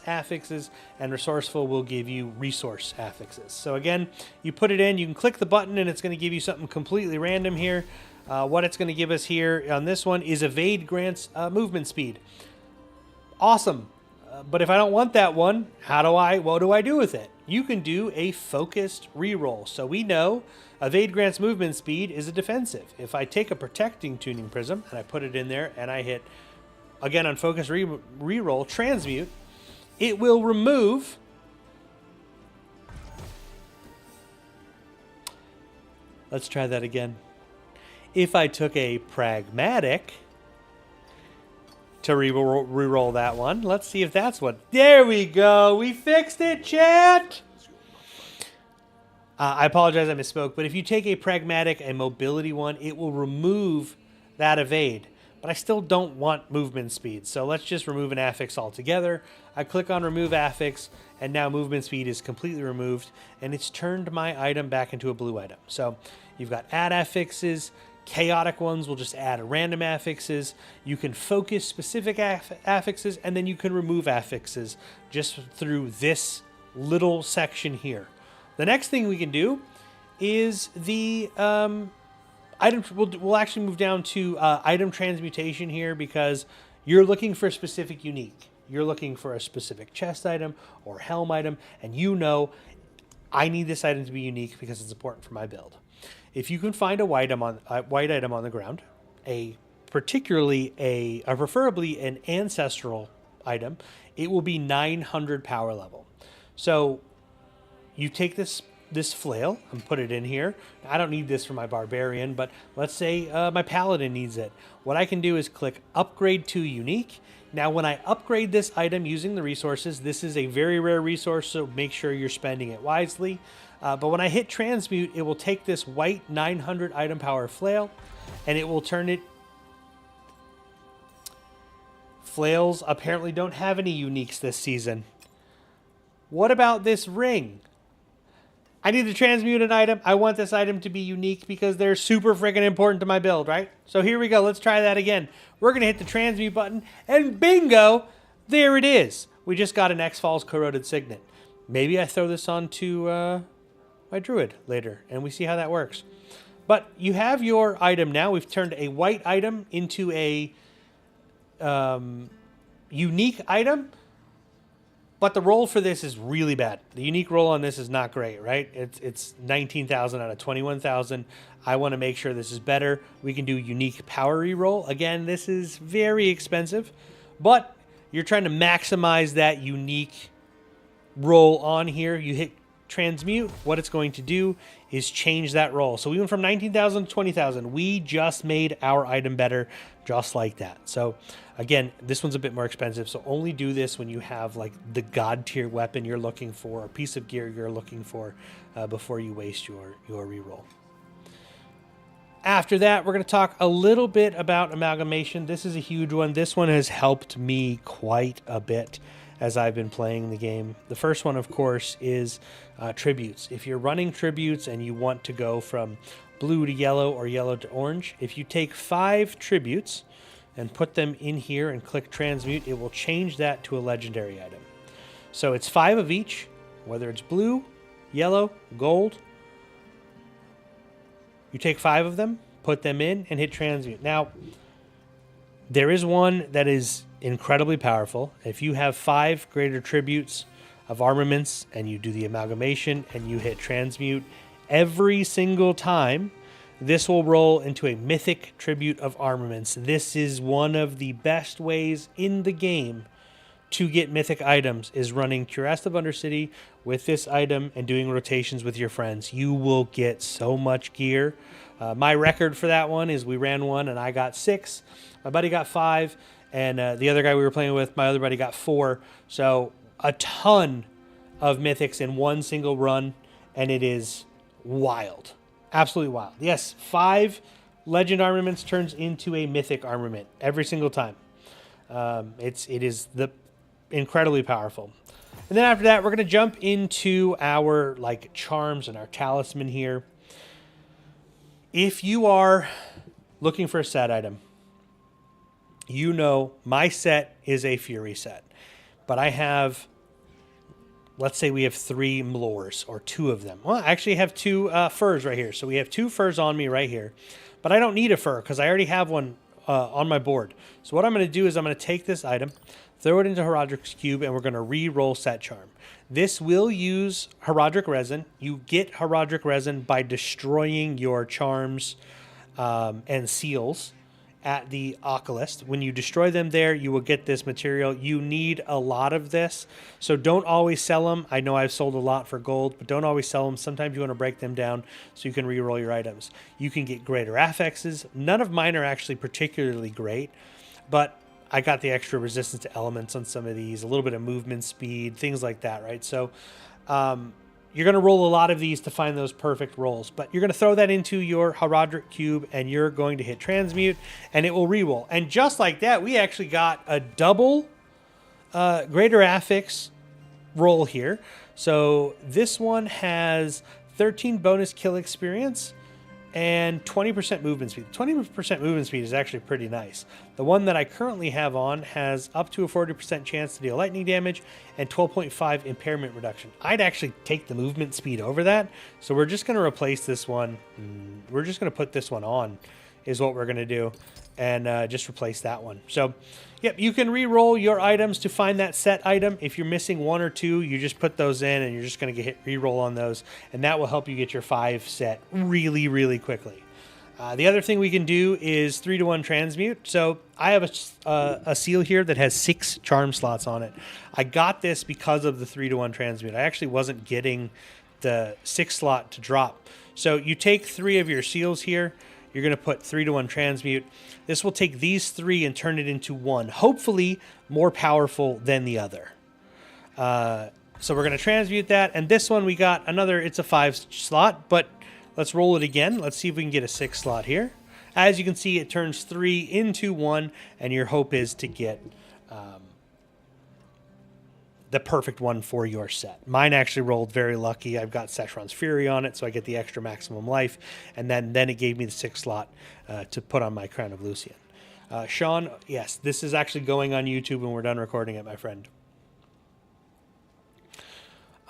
affixes, and resourceful will give you resource affixes. So again, you put it in, you can click the button, and it's going to give you something completely random here. What it's going to give us here on this one is evade grants movement speed. Awesome. But if I don't want that one, what do I do with it? You can do a focused reroll. So we know evade grants movement speed is a defensive. If I take a protecting tuning prism and I put it in there and I hit, again on focused reroll, transmute, it will remove let's try that again. If I took a pragmatic to re-roll that one. Let's see if that's what... There we go. We fixed it, chat. I apologize, I misspoke. But if you take a pragmatic and mobility one, it will remove that evade. But I still don't want movement speed. So let's just remove an affix altogether. I click on remove affix, and now movement speed is completely removed. And it's turned my item back into a blue item. So you've got add affixes. Chaotic ones will just add random affixes. You can focus specific affixes, and then you can remove affixes just through this little section here. The next thing we can do is the item. We'll actually move down to item transmutation here, because you're looking for a specific unique. You're looking for a specific chest item or helm item, and you know I need this item to be unique because it's important for my build. If you can find a white item on the ground, preferably an ancestral item, it will be 900 power level. So you take this flail and put it in here. I don't need this for my barbarian, but let's say my paladin needs it. What I can do is click upgrade to unique. Now, when I upgrade this item using the resources, this is a very rare resource, so make sure you're spending it wisely. But when I hit transmute, it will take this white 900 item power flail, and it will turn it Flails apparently don't have any uniques this season. What about this ring? I need to transmute an item. I want this item to be unique because they're super freaking important to my build, right? So here we go. Let's try that again. We're going to hit the transmute button, and bingo, there it is. We just got an X-Falls Corroded Signet. Maybe I throw this onto my druid later, and we see how that works. But you have your item now. We've turned a white item into a unique item. But the roll for this is really bad. The unique roll on this is not great, right? It's 19,000 out of 21,000. I want to make sure this is better. We can do unique power reroll. Again, this is very expensive, but you're trying to maximize that unique roll on here. You hit transmute. What it's going to do is change that roll. So we went from 19,000 to 20,000. We just made our item better just like that. So again, this one's a bit more expensive, so only do this when you have like the god tier weapon you're looking for, a piece of gear you're looking for, before you waste your reroll. After that, we're going to talk a little bit about amalgamation. This is a huge one. This one has helped me quite a bit as I've been playing the game. The first one, of course, is tributes. If you're running tributes and you want to go from blue to yellow or yellow to orange, if you take 5 tributes and put them in here and click transmute, it will change that to a legendary item. So it's 5 of each, whether it's blue, yellow, gold. You take 5 of them, put them in, and hit transmute. Now, there is one that is incredibly powerful. If you have 5 greater tributes of armaments and you do the amalgamation and you hit transmute, every single time, this will roll into a mythic tribute of armaments. This is one of the best ways in the game to get mythic items, is running Cuirass of Undercity with this item and doing rotations with your friends. You will get so much gear. My record for that one is we ran one and I got 6. My buddy got 5. And the other guy we were playing with, my other buddy, got 4. So a ton of mythics in one single run, and it is wild. Absolutely wild. Yes, 5 legend armaments turns into a mythic armament every single time. It is incredibly powerful. And then after that, we're going to jump into our charms and our talisman here. If you are looking for a set item, you know my set is a Fury set, but I have, let's say we have 3 Mlors, or 2 of them. Well, I actually have 2 furs right here. So we have 2 furs on me right here, but I don't need a fur because I already have one on my board. So what I'm going to do is I'm going to take this item, throw it into Herodric's Cube, and we're going to re-roll Set Charm. This will use Herodric Resin. You get Herodric Resin by destroying your charms and seals at the Oculist. When you destroy them there, you will get this material. You need a lot of this, so don't always sell them. I know I've sold a lot for gold, but don't always sell them. Sometimes you want to break them down so you can re-roll your items. You can get greater affixes. None of mine are actually particularly great, but I got the extra resistance to elements on some of these, a little bit of movement speed, things like that, right? So you're going to roll a lot of these to find those perfect rolls, but you're going to throw that into your Herodric Cube, and you're going to hit transmute, and it will re-roll. And just like that, we actually got a double greater affix roll here. So this one has 13 bonus kill experience and 20% movement speed. 20% movement speed is actually pretty nice. The one that I currently have on has up to a 40% chance to deal lightning damage and 12.5 impairment reduction. I'd actually take the movement speed over that, so we're just going to replace this one. We're just going to put this one on is what we're going to do, and just replace that one. So, yep, you can re-roll your items to find that set item. If you're missing 1 or 2, you just put those in, and you're just going to hit re-roll on those, and that will help you get your 5 set really, really quickly. The other thing we can do is 3-to-1 transmute. So I have a seal here that has 6 charm slots on it. I got this because of the 3-to-1 transmute. I actually wasn't getting the 6 slot to drop. So you take 3 of your seals here. You're going to put 3-to-1 transmute. This will take these 3 and turn it into 1, hopefully more powerful than the other. So we're going to transmute that. And this one we got another, it's a 5 slot, but let's roll it again. Let's see if we can get a 6 slot here. As you can see, it turns 3 into 1, and your hope is to get the perfect one for your set. Mine actually rolled very lucky. I've got Seshron's Fury on it, so I get the extra maximum life, and then it gave me the 6th slot to put on my Crown of Lucian. Sean, yes, this is actually going on YouTube when we're done recording it, my friend.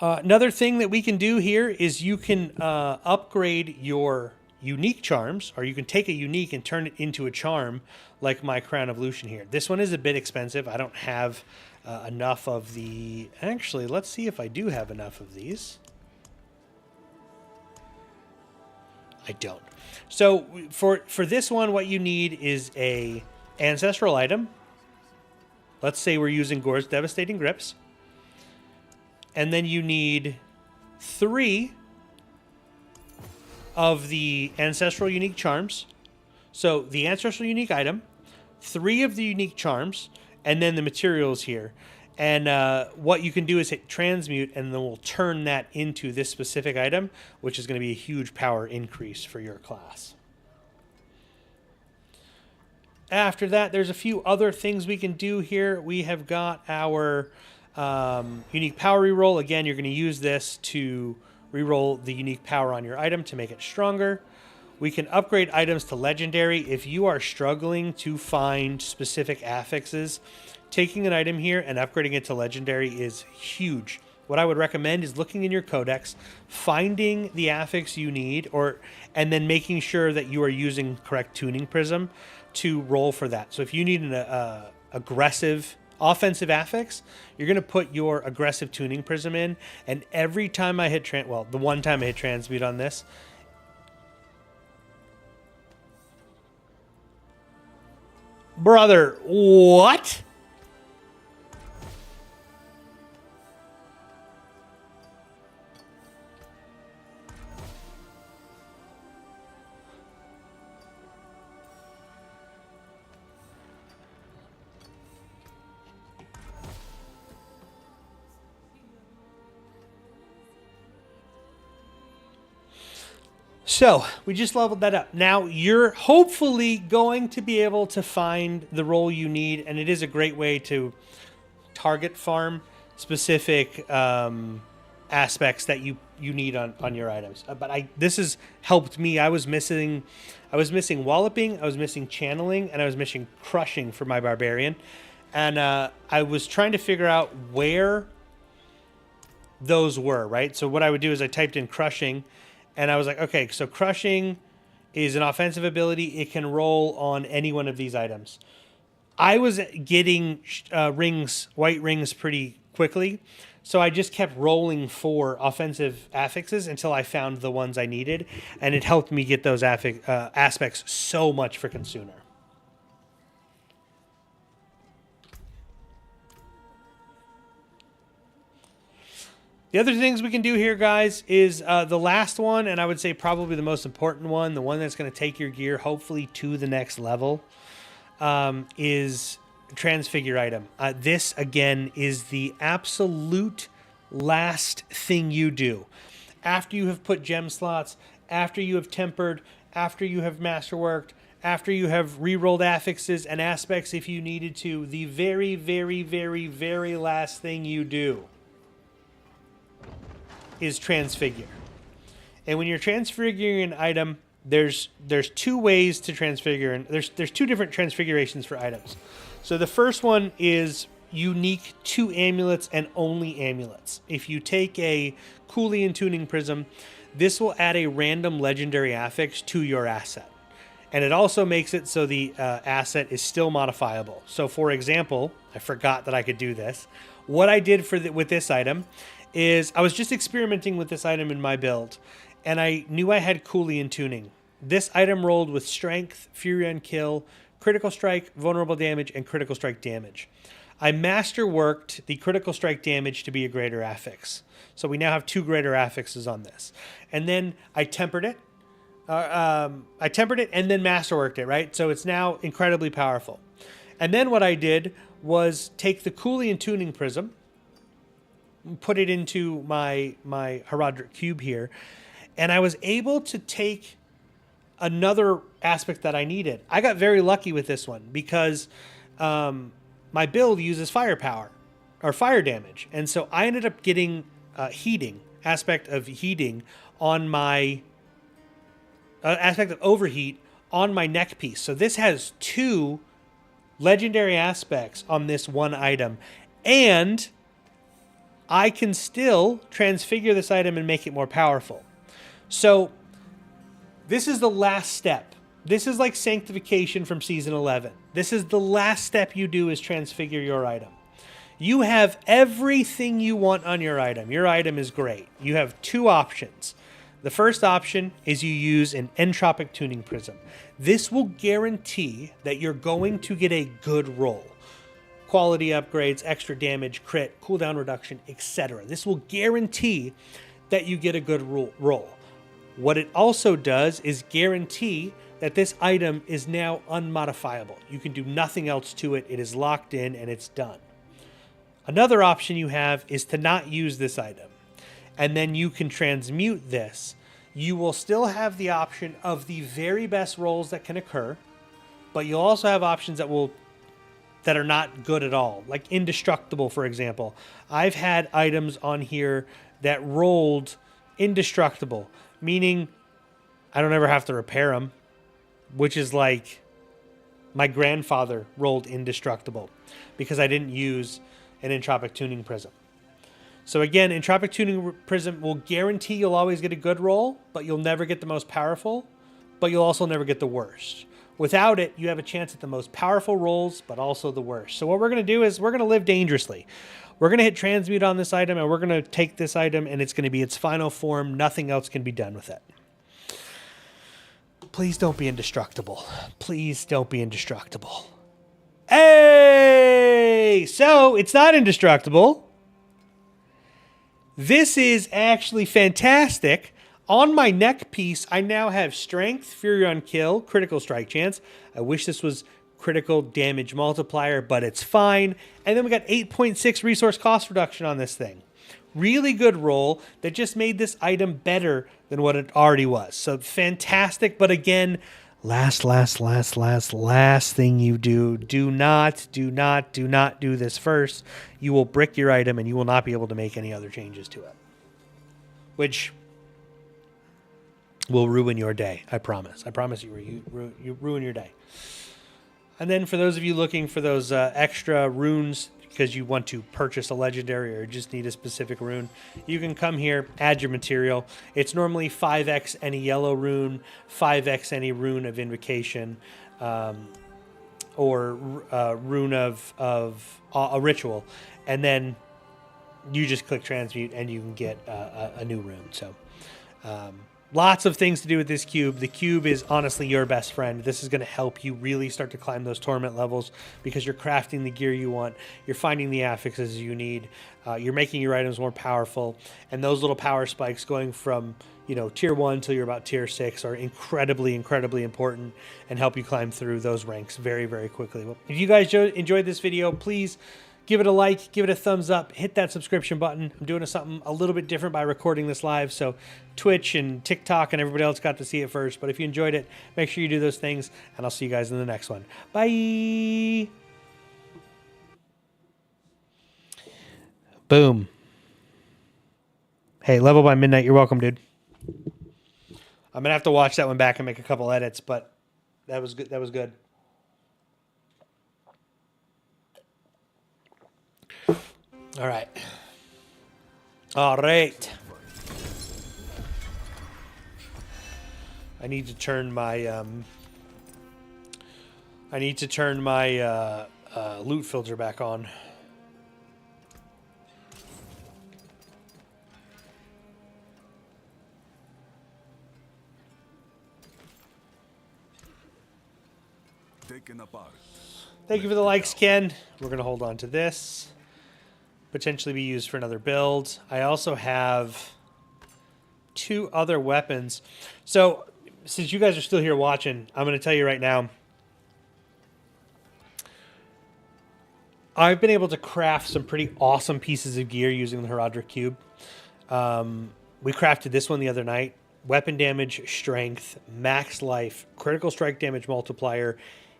Another thing that we can do here is you can upgrade your unique charms, or you can take a unique and turn it into a charm like my Crown of Lucian here. This one is a bit expensive. I don't have enough of the... Actually, let's see if I do have enough of these. I don't. So for this one, what you need is a ancestral item. Let's say we're using Gore's Devastating Grips. And then you need 3 of the ancestral unique charms. So the ancestral unique item, 3 of the unique charms, and then the materials here. And what you can do is hit transmute, and then we'll turn that into this specific item, which is going to be a huge power increase for your class. After that, there's a few other things we can do here. We have got our unique power reroll. Again, you're going to use this to reroll the unique power on your item to make it stronger. We can upgrade items to legendary. If you are struggling to find specific affixes, taking an item here and upgrading it to legendary is huge. What I would recommend is looking in your codex, finding the affix you need, and then making sure that you are using correct tuning prism to roll for that. So if you need an aggressive offensive affix, you're going to put your aggressive tuning prism in, and every time I hit the one time I hit transmute on this, brother, what? So we just leveled that up. Now you're hopefully going to be able to find the role you need, and it is a great way to target farm specific aspects that you need on your items. But this has helped me. I was missing walloping, I was missing channeling, and I was missing crushing for my barbarian, and I was trying to figure out where those were. Right. So what I would do is I typed in crushing. And I was like, okay, so crushing is an offensive ability. It can roll on any one of these items. I was getting white rings pretty quickly, so I just kept rolling for offensive affixes until I found the ones I needed, and it helped me get those aspects so much freaking sooner. The other things we can do here, guys, is the last one, and I would say probably the most important one, the one that's going to take your gear hopefully to the next level, is transfigure item. This, again, is the absolute last thing you do. After you have put gem slots, after you have tempered, after you have masterworked, after you have re-rolled affixes and aspects if you needed to, the very, very, very, very last thing you do is transfigure. And when you're transfiguring an item, there's 2 ways to transfigure, and there's 2 different transfigurations for items. So the first one is unique to amulets and only amulets. If you take a Coolian tuning prism, this will add a random legendary affix to your asset. And it also makes it so the asset is still modifiable. So for example, I forgot that I could do this. What I did with this item is I was just experimenting with this item in my build, and I knew I had Coolian tuning. This item rolled with strength, fury on kill, critical strike, vulnerable damage, and critical strike damage. I masterworked the critical strike damage to be a greater affix. So we now have 2 greater affixes on this. And then I tempered it. And then masterworked it, right? So it's now incredibly powerful. And then what I did was take the Coolian tuning prism, put it into my Heraldric cube here, and I was able to take another aspect that I needed. I got very lucky with this one because my build uses firepower. or fire damage. And so I ended up getting aspect of heating on my aspect of overheat on my neck piece. So this has 2 legendary aspects on this one item, and I can still transfigure this item and make it more powerful. So this is the last step. This is like sanctification from season 11. This is the last step you do, is transfigure your item. You have everything you want on your item. Your item is great. You have 2 options. The first option is you use an entropic tuning prism. This will guarantee that you're going to get a good roll. Quality upgrades, extra damage, crit, cooldown reduction, etc. This will guarantee that you get a good roll. What it also does is guarantee that this item is now unmodifiable. You can do nothing else to it. It is locked in and it's done. Another option you have is to not use this item, and then you can transmute this. You will still have the option of the very best rolls that can occur, but you'll also have options that are not good at all, like indestructible, for example. I've had items on here that rolled indestructible, meaning I don't ever have to repair them, which is like my grandfather rolled indestructible because I didn't use an entropic tuning prism. So again, entropic tuning prism will guarantee you'll always get a good roll, but you'll never get the most powerful, but you'll also never get the worst. Without it, you have a chance at the most powerful rolls, but also the worst. So what we're going to do is we're going to live dangerously. We're going to hit transmute on this item, and we're going to take this item, and it's going to be its final form. Nothing else can be done with it. Please don't be indestructible. Please don't be indestructible. Hey! So, it's not indestructible. This is actually fantastic. On my neck piece, I now have strength, fury on kill, critical strike chance. I wish this was critical damage multiplier, but it's fine. And then we got 8.6 resource cost reduction on this thing. Really good roll that just made this item better than what it already was. So fantastic, but again, last thing you do. Do not do this first. You will brick your item and you will not be able to make any other changes to it. Which will ruin your day, I promise. I promise you ruin your day. And then for those of you looking for those extra runes because you want to purchase a legendary or just need a specific rune, you can come here, add your material. It's normally 5x any yellow rune, 5x any rune of invocation, or rune of a ritual. And then you just click transmute and you can get a new rune. So lots of things to do with this cube. The cube is honestly your best friend. This is going to help you really start to climb those torment levels because you're crafting the gear you want. You're finding the affixes you need. You're making your items more powerful. And those little power spikes going from, tier 1 till you're about tier 6 are incredibly important and help you climb through those ranks very, very quickly. Well, if you guys enjoyed this video, please give it a like, give it a thumbs up, hit that subscription button. I'm doing something a little bit different by recording this live, so Twitch and TikTok and everybody else got to see it first. But if you enjoyed it, make sure you do those things, and I'll see you guys in the next one. Bye! Boom. Hey, Level by Midnight, you're welcome, dude. I'm going to have to watch that one back and make a couple edits, but that was good. That was good. All right. I need to turn my loot filter back on. Taken apart. Thank you for the likes, Ken. We're going to hold on to this. Potentially be used for another build. I also have 2 other weapons. So, since you guys are still here watching, I'm going to tell you right now, I've been able to craft some pretty awesome pieces of gear using the Heraldric Cube. We crafted this one the other night. Weapon damage, strength, max life, critical strike damage multiplier,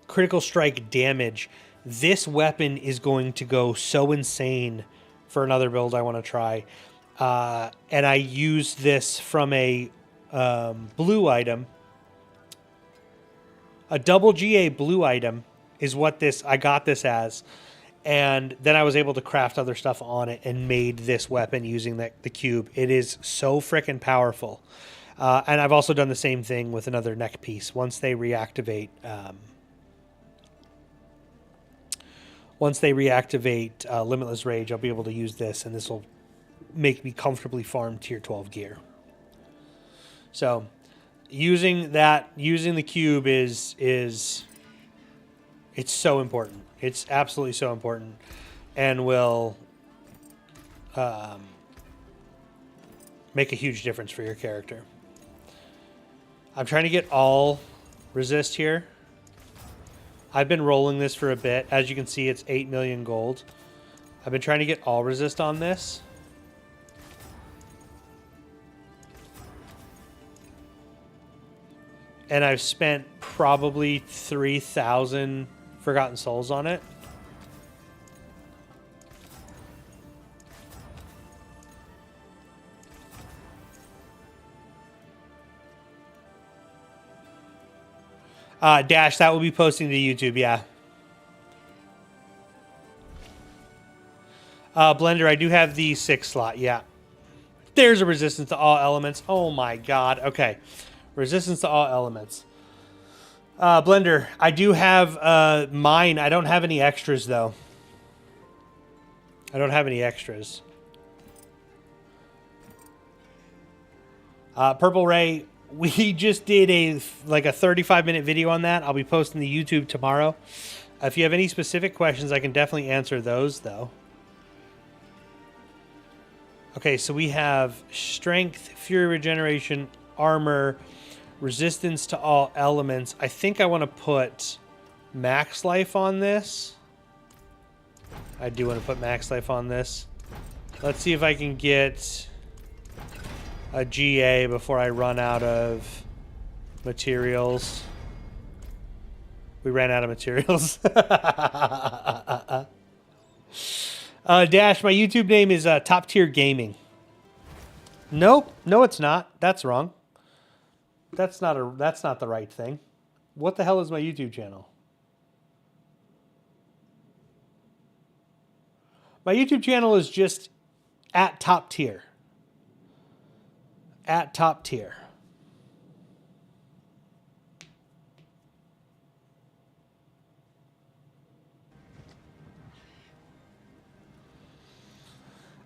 critical strike damage, This weapon is going to go so insane for another build I want to try. And I use this from a blue item. A double GA blue item is what I got this as. And then I was able to craft other stuff on it and made this weapon using the cube. It is so freaking powerful. And I've also done the same thing with another neck piece. Once they reactivate Limitless Rage, I'll be able to use this, and this will make me comfortably farm tier 12 gear. So using the cube is it's so important. It's absolutely so important, and will make a huge difference for your character. I'm trying to get all resist here. I've been rolling this for a bit. As you can see, it's 8 million gold. I've been trying to get all resist on this. And I've spent probably 3,000 Forgotten Souls on it. Dash, that will be posting to YouTube, yeah. Blender, I do have the 6 slot, yeah. There's a resistance to all elements. Oh my god, okay. Resistance to all elements. Blender, I do have mine. I don't have any extras, though. I don't have any extras. Purple Ray, we just did a 35-minute video on that. I'll be posting to YouTube tomorrow. If you have any specific questions, I can definitely answer those, though. Okay, so we have strength, fury regeneration, armor, resistance to all elements. I think I want to put max life on this. I do want to put max life on this. Let's see if I can get a GA before I run out of materials. We ran out of materials. Dash, my YouTube name is Top Tier Gaming. Nope, no, it's not. That's wrong. That's not the right thing. What the hell is my YouTube channel? My YouTube channel is just at Top Tier. At Top Tier.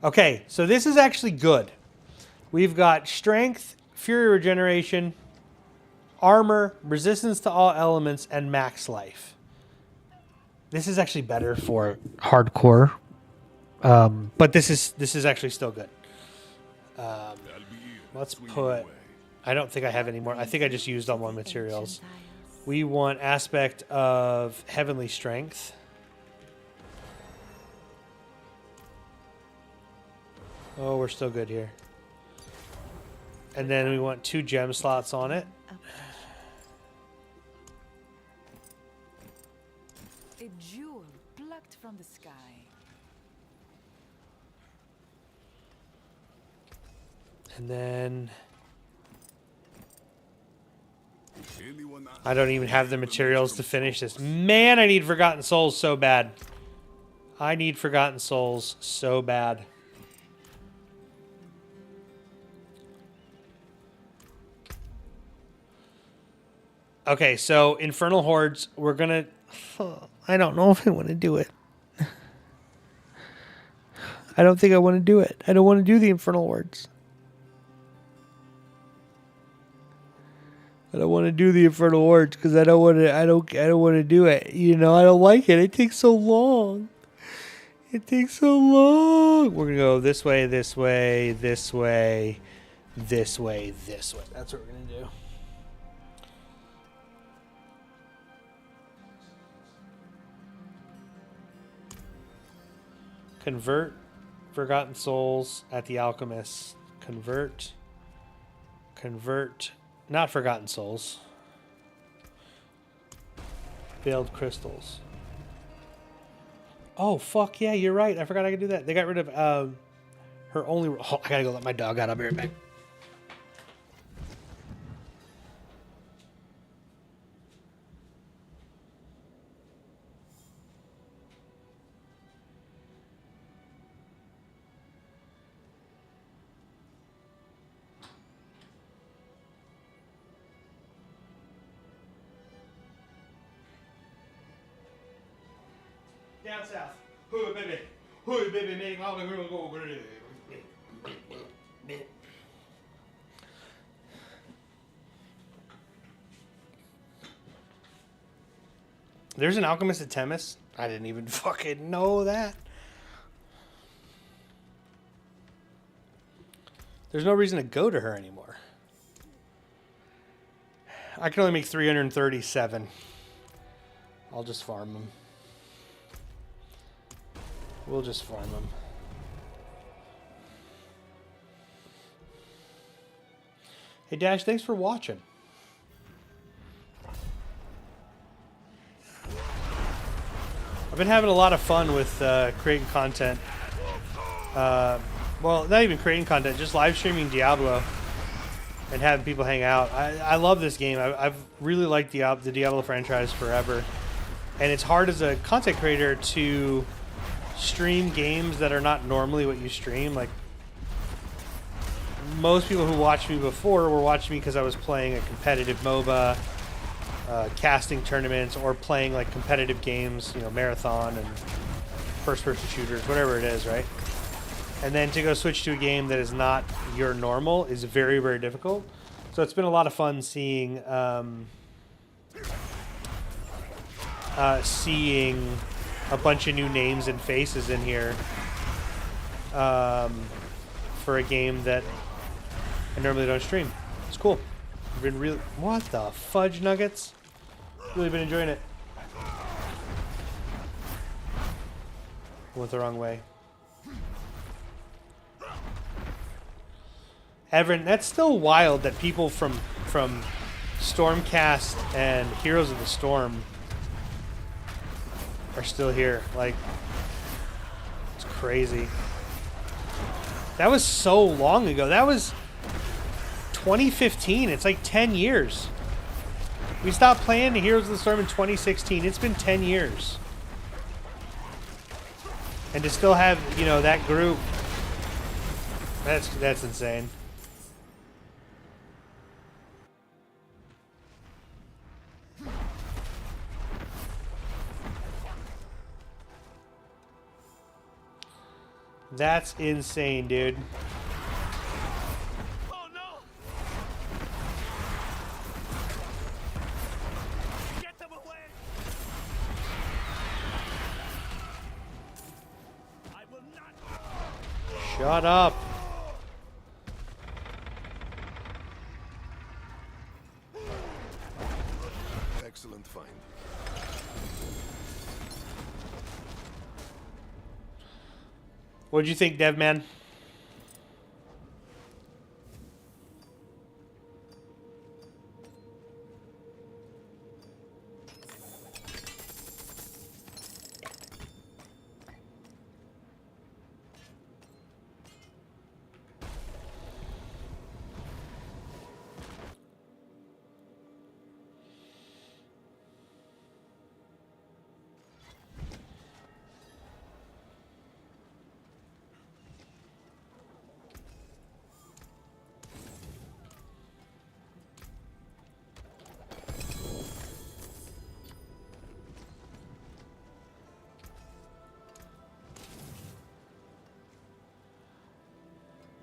Okay, so this is actually good. We've got strength, fury regeneration, armor, resistance to all elements, and max life. This is actually better for hardcore, but this is actually still good. Let's put. I don't think I have any more. I think I just used all my materials. We want aspect of heavenly strength. Oh, we're still good here. And then we want 2 gem slots on it. A jewel plucked from the sky. And then I don't even have the materials to finish this. Man, I need Forgotten Souls so bad. I need Forgotten Souls so bad. Okay, so Infernal Hordes, we're gonna... I don't know if I want to do it. I don't think I want to do it. I don't want to do the Infernal Hordes. I don't want to do the Infernal Hordes because I don't want to. I don't want to do it. You know, I don't like it. It takes so long. It takes so long. We're gonna go this way, this way, this way, this way, this way. That's what we're gonna do. Convert Forgotten Souls at the Alchemist. Convert. Not Forgotten Souls. Veiled Crystals. Oh, fuck yeah, you're right. I forgot I could do that. They got rid of her only... Oh, I gotta go let my dog out. I'll be right back. Down south. Hooey, baby. Hooey, baby, making all the girls go. There's an alchemist at Temis. I didn't even fucking know that. There's no reason to go to her anymore. I can only make 337. I'll just farm them. We'll just farm them. Hey Dash, thanks for watching. I've been having a lot of fun with creating content. Well, not even creating content, just live streaming Diablo and having people hang out. I love this game. I've really liked the Diablo franchise forever. And it's hard as a content creator to stream games that are not normally what you stream. Like, most people who watched me before were watching me because I was playing a competitive MOBA, casting tournaments, or playing like competitive games, you know, marathon and first-person shooters, whatever it is, right? And then to go switch to a game that is not your normal is very, very difficult. So it's been a lot of fun seeing seeing a bunch of new names and faces in here for a game that I normally don't stream. It's cool. I've been really... What the fudge nuggets? Really been enjoying it. Went the wrong way. Everin, that's still wild that people from Stormcast and Heroes of the Storm are still here. Like, it's crazy. That was so long ago. That was 2015. It's like 10 years. We stopped playing Heroes of the Storm in 2016. It's been 10 years. And to still have, you know, that group, that's insane. That's insane, dude. Oh no! Get them away! I will not. Shut up. Excellent find. What'd you think, Devman?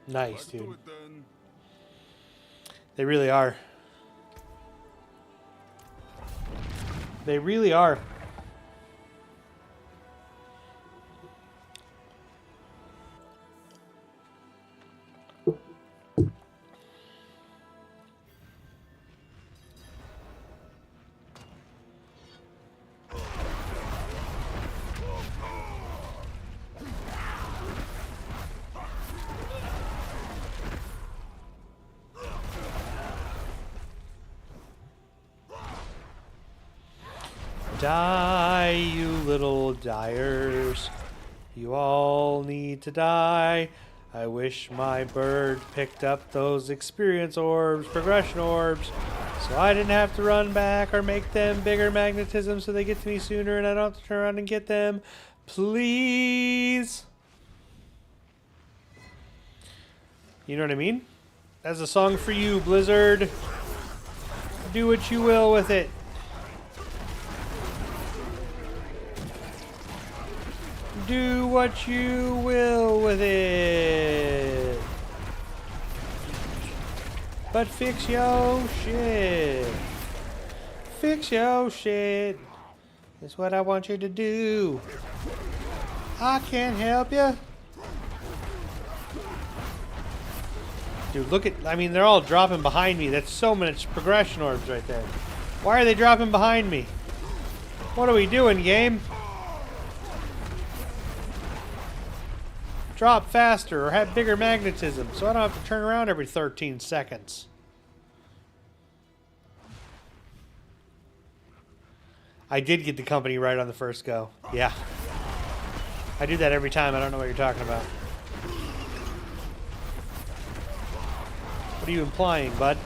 Nice, Let's do dude. it then. They really are. They really are. Die, you little dyers. You all need to die. I wish my bird picked up those experience orbs, progression orbs, so I didn't have to run back or make them bigger magnetism so they get to me sooner and I don't have to turn around and get them. Please. You know what I mean? That's a song for you, Blizzard. Do what you will with it. Do what you will with it. But fix your shit. Fix your shit. That's what I want you to do. I can't help you. Dude, look at, I mean, they're all dropping behind me. That's so much progression orbs right there. Why are they dropping behind me? What are we doing, game? Drop faster or have bigger magnetism so I don't have to turn around every 13 seconds. I did get the company right on the first go. Yeah. I do that every time. I don't know what you're talking about. What are you implying, bud?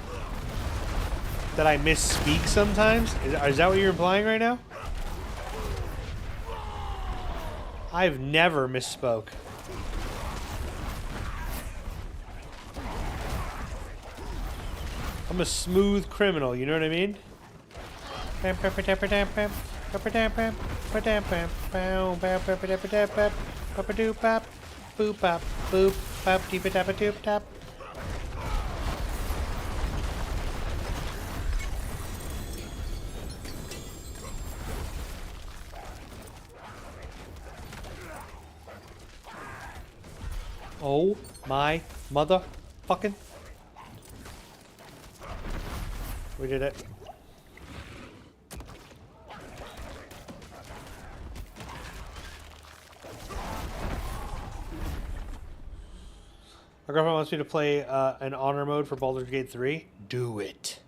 That I misspeak sometimes? Is that what you're implying right now? I've never misspoke. I'm a smooth criminal, you know what I mean? Oh my motherfucking. We did it. My girlfriend wants me to play an honor mode for Baldur's Gate 3. Do it.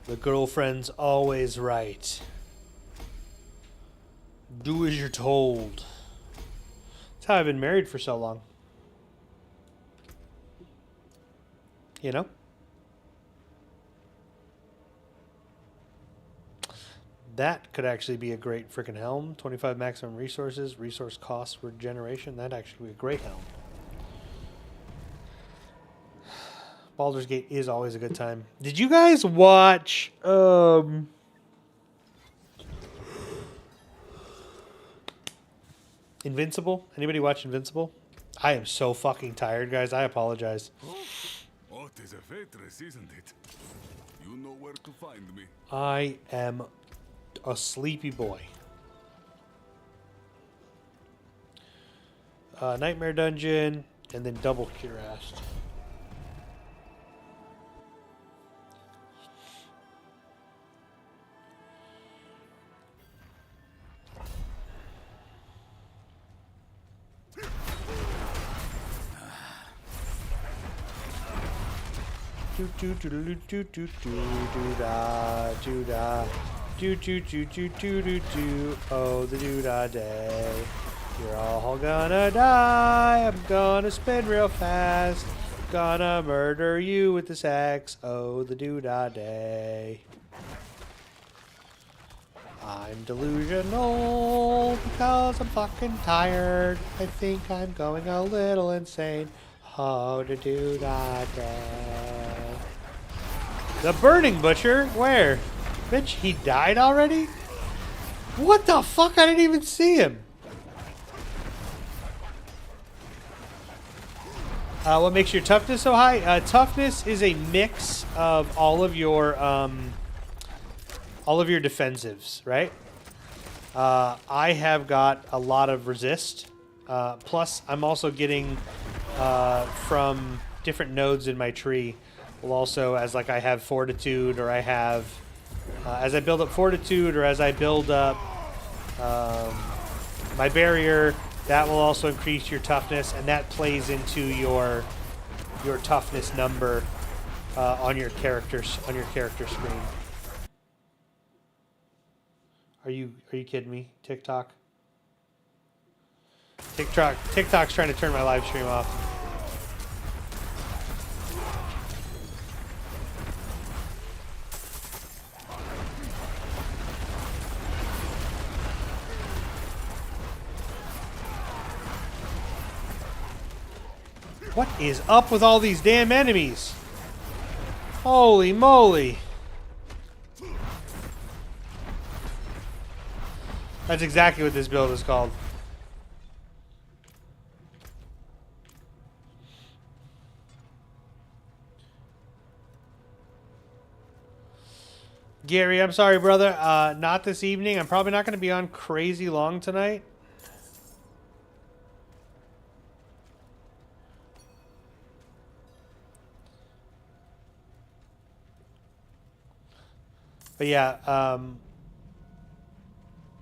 The girlfriend's always right. Do as you're told. That's how I've been married for so long. You know? That could actually be a great freaking helm. 25 maximum resources, resource cost regeneration. That'd actually be a great helm. Baldur's Gate is always a good time. Did you guys watch Invincible? Anybody watch Invincible? I am so fucking tired, guys. I apologize. Oh, it is a waitress, isn't it? You know where to find me. I am a sleepy boy. Nightmare Dungeon, and then double cuirassed. Do do do do do do do da do da do do do do do do do. Oh, the do da day. You're all gonna die. I'm gonna spin real fast. Gonna murder you with this axe. Oh, the do da day. I'm delusional because I'm fucking tired. I think I'm going a little insane. Oh, the do da day. The Burning Butcher? Where? Bitch, he died already? What the fuck? I didn't even see him. What makes your toughness so high? Toughness is a mix of all of your defensives, right? I have got a lot of resist. Plus, I'm also getting from different nodes in my tree. Well, also, as like I have fortitude, or I have, as I build up fortitude, or as I build up my barrier, that will also increase your toughness, and that plays into your toughness number on your character screen. Are you kidding me? TikTok. TikTok's trying to turn my live stream off. What is up with all these damn enemies? Holy moly. That's exactly what this build is called. Gary, I'm sorry, brother. Not this evening. I'm probably not going to be on crazy long tonight. But yeah,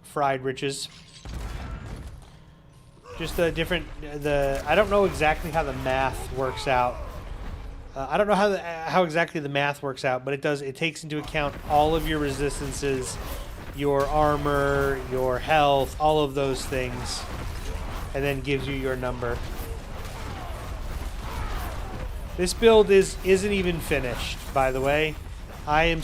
fried riches. Just the different, I don't know exactly how the math works out. I don't know how exactly the math works out, but it takes into account all of your resistances, your armor, your health, all of those things, and then gives you your number. This build isn't even finished, by the way. I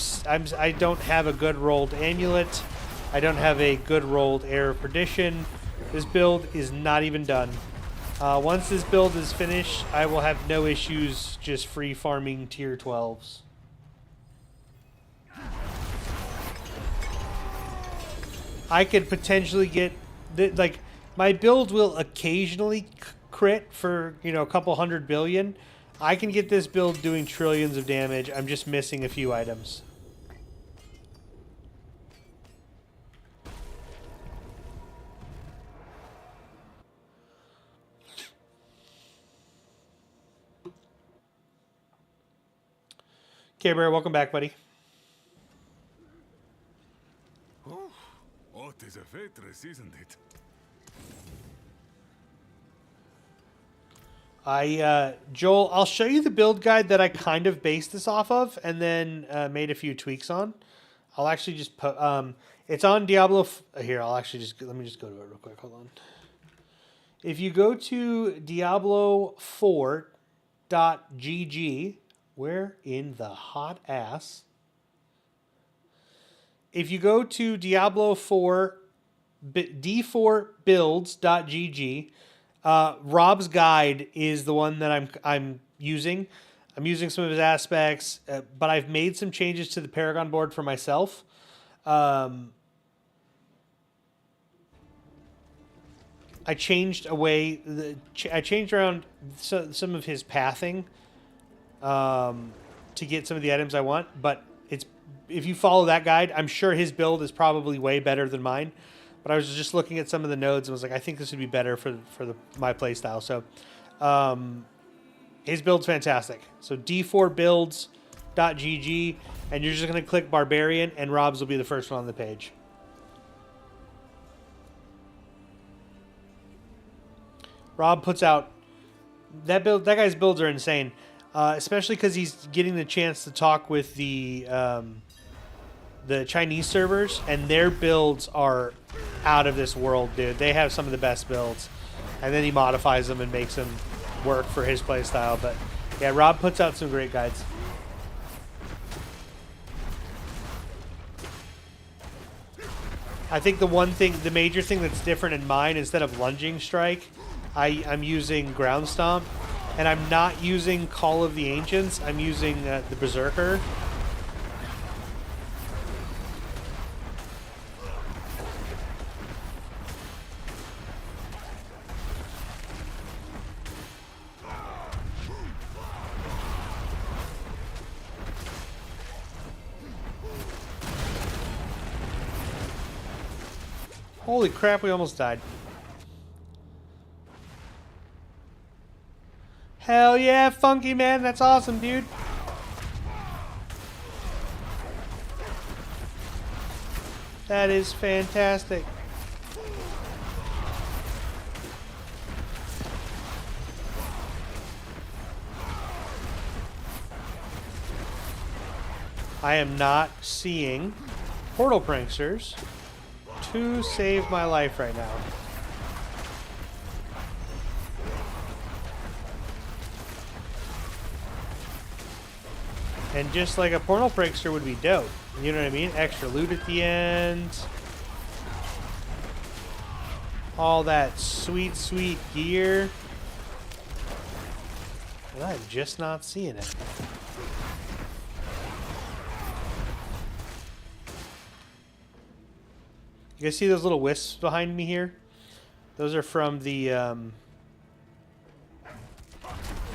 don't have a good rolled amulet. I don't have a good rolled air of perdition. This build is not even done. Once this build is finished, I will have no issues just free farming tier 12s. I could potentially get like my build will occasionally crit for, you know, a couple 100 billion. I can get this build doing trillions of damage. I'm just missing a few items. Okay, Bear, welcome back, buddy. Oh, what is a fortress, isn't it? Joel, I'll show you the build guide that I kind of based this off of and then made a few tweaks on. I'll actually just put, it's on Diablo, here, I'll actually just, let me just go to it real quick, hold on. If you go to Diablo4.gg, where in the hot ass? If you go to Diablo4, d4builds.gg, Rob's guide is the one that I'm using. I'm using some of his aspects, but I've made some changes to the Paragon board for myself. I changed around some of his pathing to get some of the items I want, but if you follow that guide, I'm sure his build is probably way better than mine. But I was just looking at some of the nodes and was like, I think this would be better for my playstyle. So his build's fantastic. So d4builds.gg, and you're just going to click Barbarian, and Rob's will be the first one on the page. Rob puts out that build. That guy's builds are insane, especially because he's getting the chance to talk with the Chinese servers, and their builds are out of this world, dude. They have some of the best builds, and then he modifies them and makes them work for his playstyle. But yeah, Rob puts out some great guides. I think the major thing that's different in mine, instead of lunging strike, I'm using ground stomp, and I'm not using Call of the Ancients. I'm using the Berserker. Holy crap, we almost died. Hell yeah, Funky Man, that's awesome, dude. That is fantastic. I am not seeing portal pranksters. to save my life right now. And just like a portal prankster would be dope. You know what I mean? Extra loot at the end. All that sweet, sweet gear. And I'm just not seeing it. You guys see those little wisps behind me here? Those are from the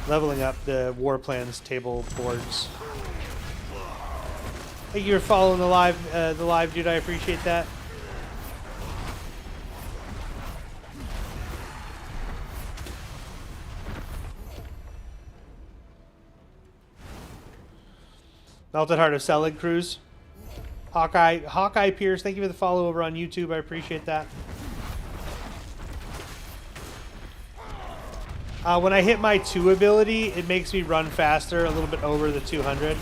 leveling up the war plans table boards. Thank you for following the live, dude. I appreciate that. Melted Heart of Selig Cruise. Hawkeye Pierce, thank you for the follow over on YouTube. I appreciate that. When I hit my 2 ability, it makes me run faster, a little bit over the 200.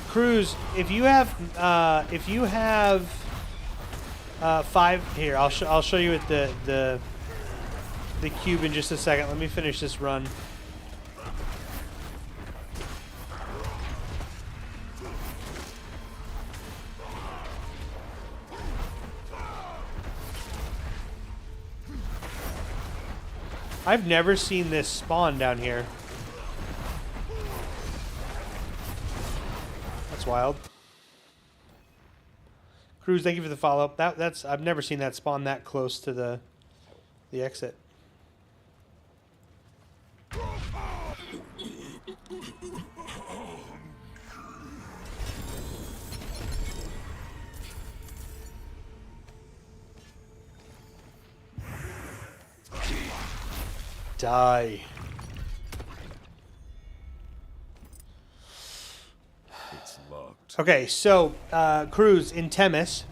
Cruz, if you have 5 here, I'll show you at the cube in just a second. Let me finish this run. I've never seen this spawn down here. That's wild. Cruz, thank you for the follow-up. That's I've never seen that spawn that close to the exit. Die. It's locked. Okay, so Cruz in Temis.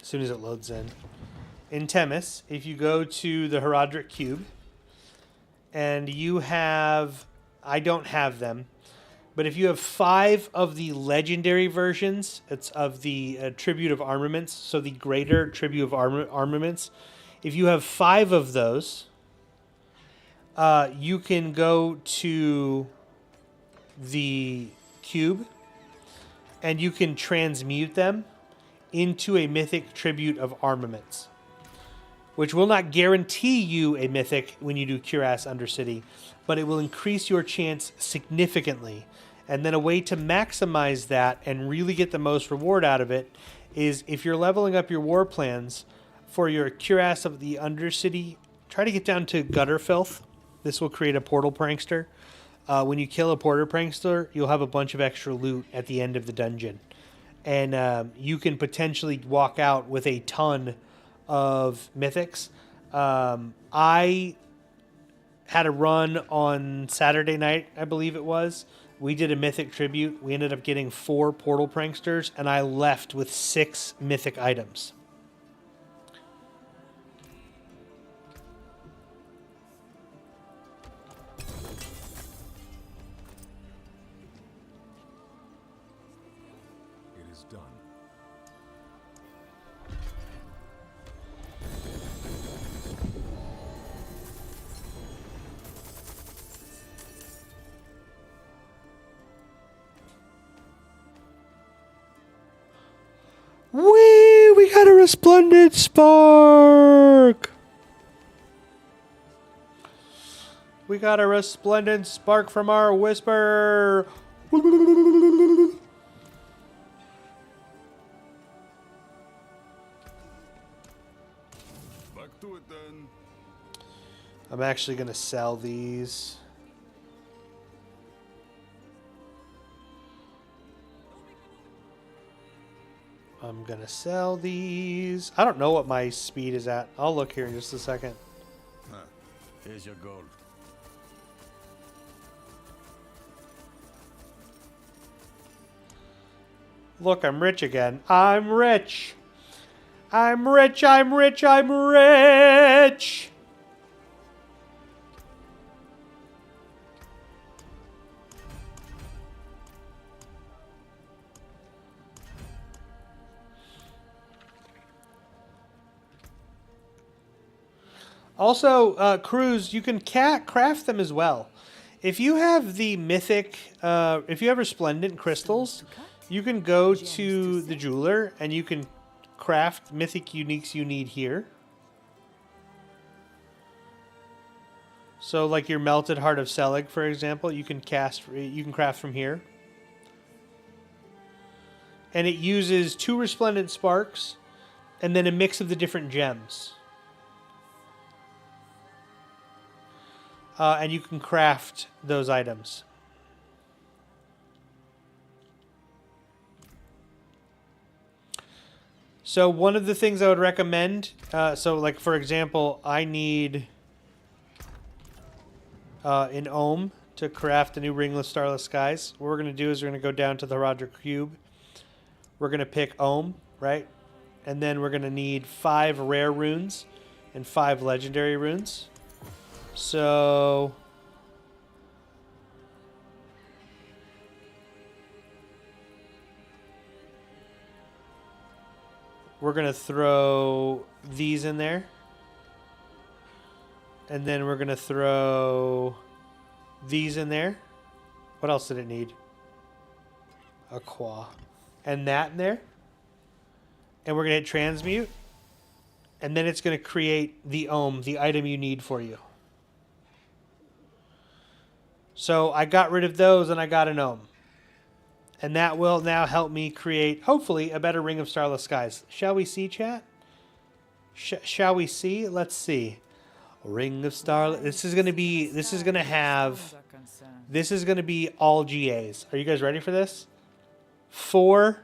As soon as it loads in Temis, if you go to the Herodric Cube, and you have, I don't have them, but if you have 5 of the legendary versions, it's of the Tribute of Armaments, so the greater Tribute of Armaments, if you have 5 of those, you can go to the cube and you can transmute them into a mythic Tribute of Armaments, which will not guarantee you a mythic when you do Cuirass Undercity, but it will increase your chance significantly. And then a way to maximize that and really get the most reward out of it is if you're leveling up your war plans for your Cuirass of the Undercity, try to get down to Gutter Filth. This will create a portal prankster. When you kill a portal prankster, you'll have a bunch of extra loot at the end of the dungeon. And you can potentially walk out with a ton of mythics. I had a run on Saturday night, I believe it was. We did a mythic tribute. We ended up getting 4 portal pranksters, and I left with 6 mythic items. It is done. We got a resplendent spark. We got a resplendent spark from our whisper. Back to it then. I'm actually going to sell these. I'm going to sell these. I don't know what my speed is at. I'll look here in just a second. Here's your gold. Look, I'm rich again. I'm rich. I'm rich, I'm rich, I'm rich. Also, Cruz, you can craft them as well. If you have the mythic, if you have resplendent crystals, you can go to the jeweler and you can craft mythic uniques you need here. So, like your melted heart of Selig, for example, you can craft from here. And it uses 2 resplendent sparks and then a mix of the different gems. And you can craft those items. So one of the things I would recommend, so like for example, I need an ohm to craft a new Ringless Starless Skies. What we're going to do is we're going to go down to the Roger Cube. We're going to pick ohm, right? And then we're going to need 5 rare runes and 5 legendary runes. So we're going to throw these in there. And then we're going to throw these in there. What else did it need? Aqua. And that in there. And we're going to hit transmute. And then it's going to create the ohm, the item you need for you. So I got rid of those and I got an ohm. And that will now help me create, hopefully, a better Ring of Starless Skies. Shall we see, chat? Shall we see? Let's see. Ring of Starless. This is going to be all GAs. Are you guys ready for this? 4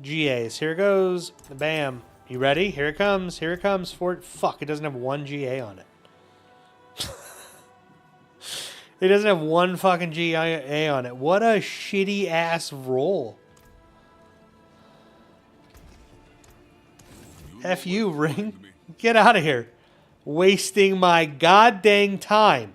GAs. Here it goes. Bam. You ready? Here it comes. Here it comes. Fuck, it doesn't have 1 GA on it. It doesn't have 1 fucking GA on it. What a shitty ass roll. F you, Ring. Get out of here. Wasting my goddamn time.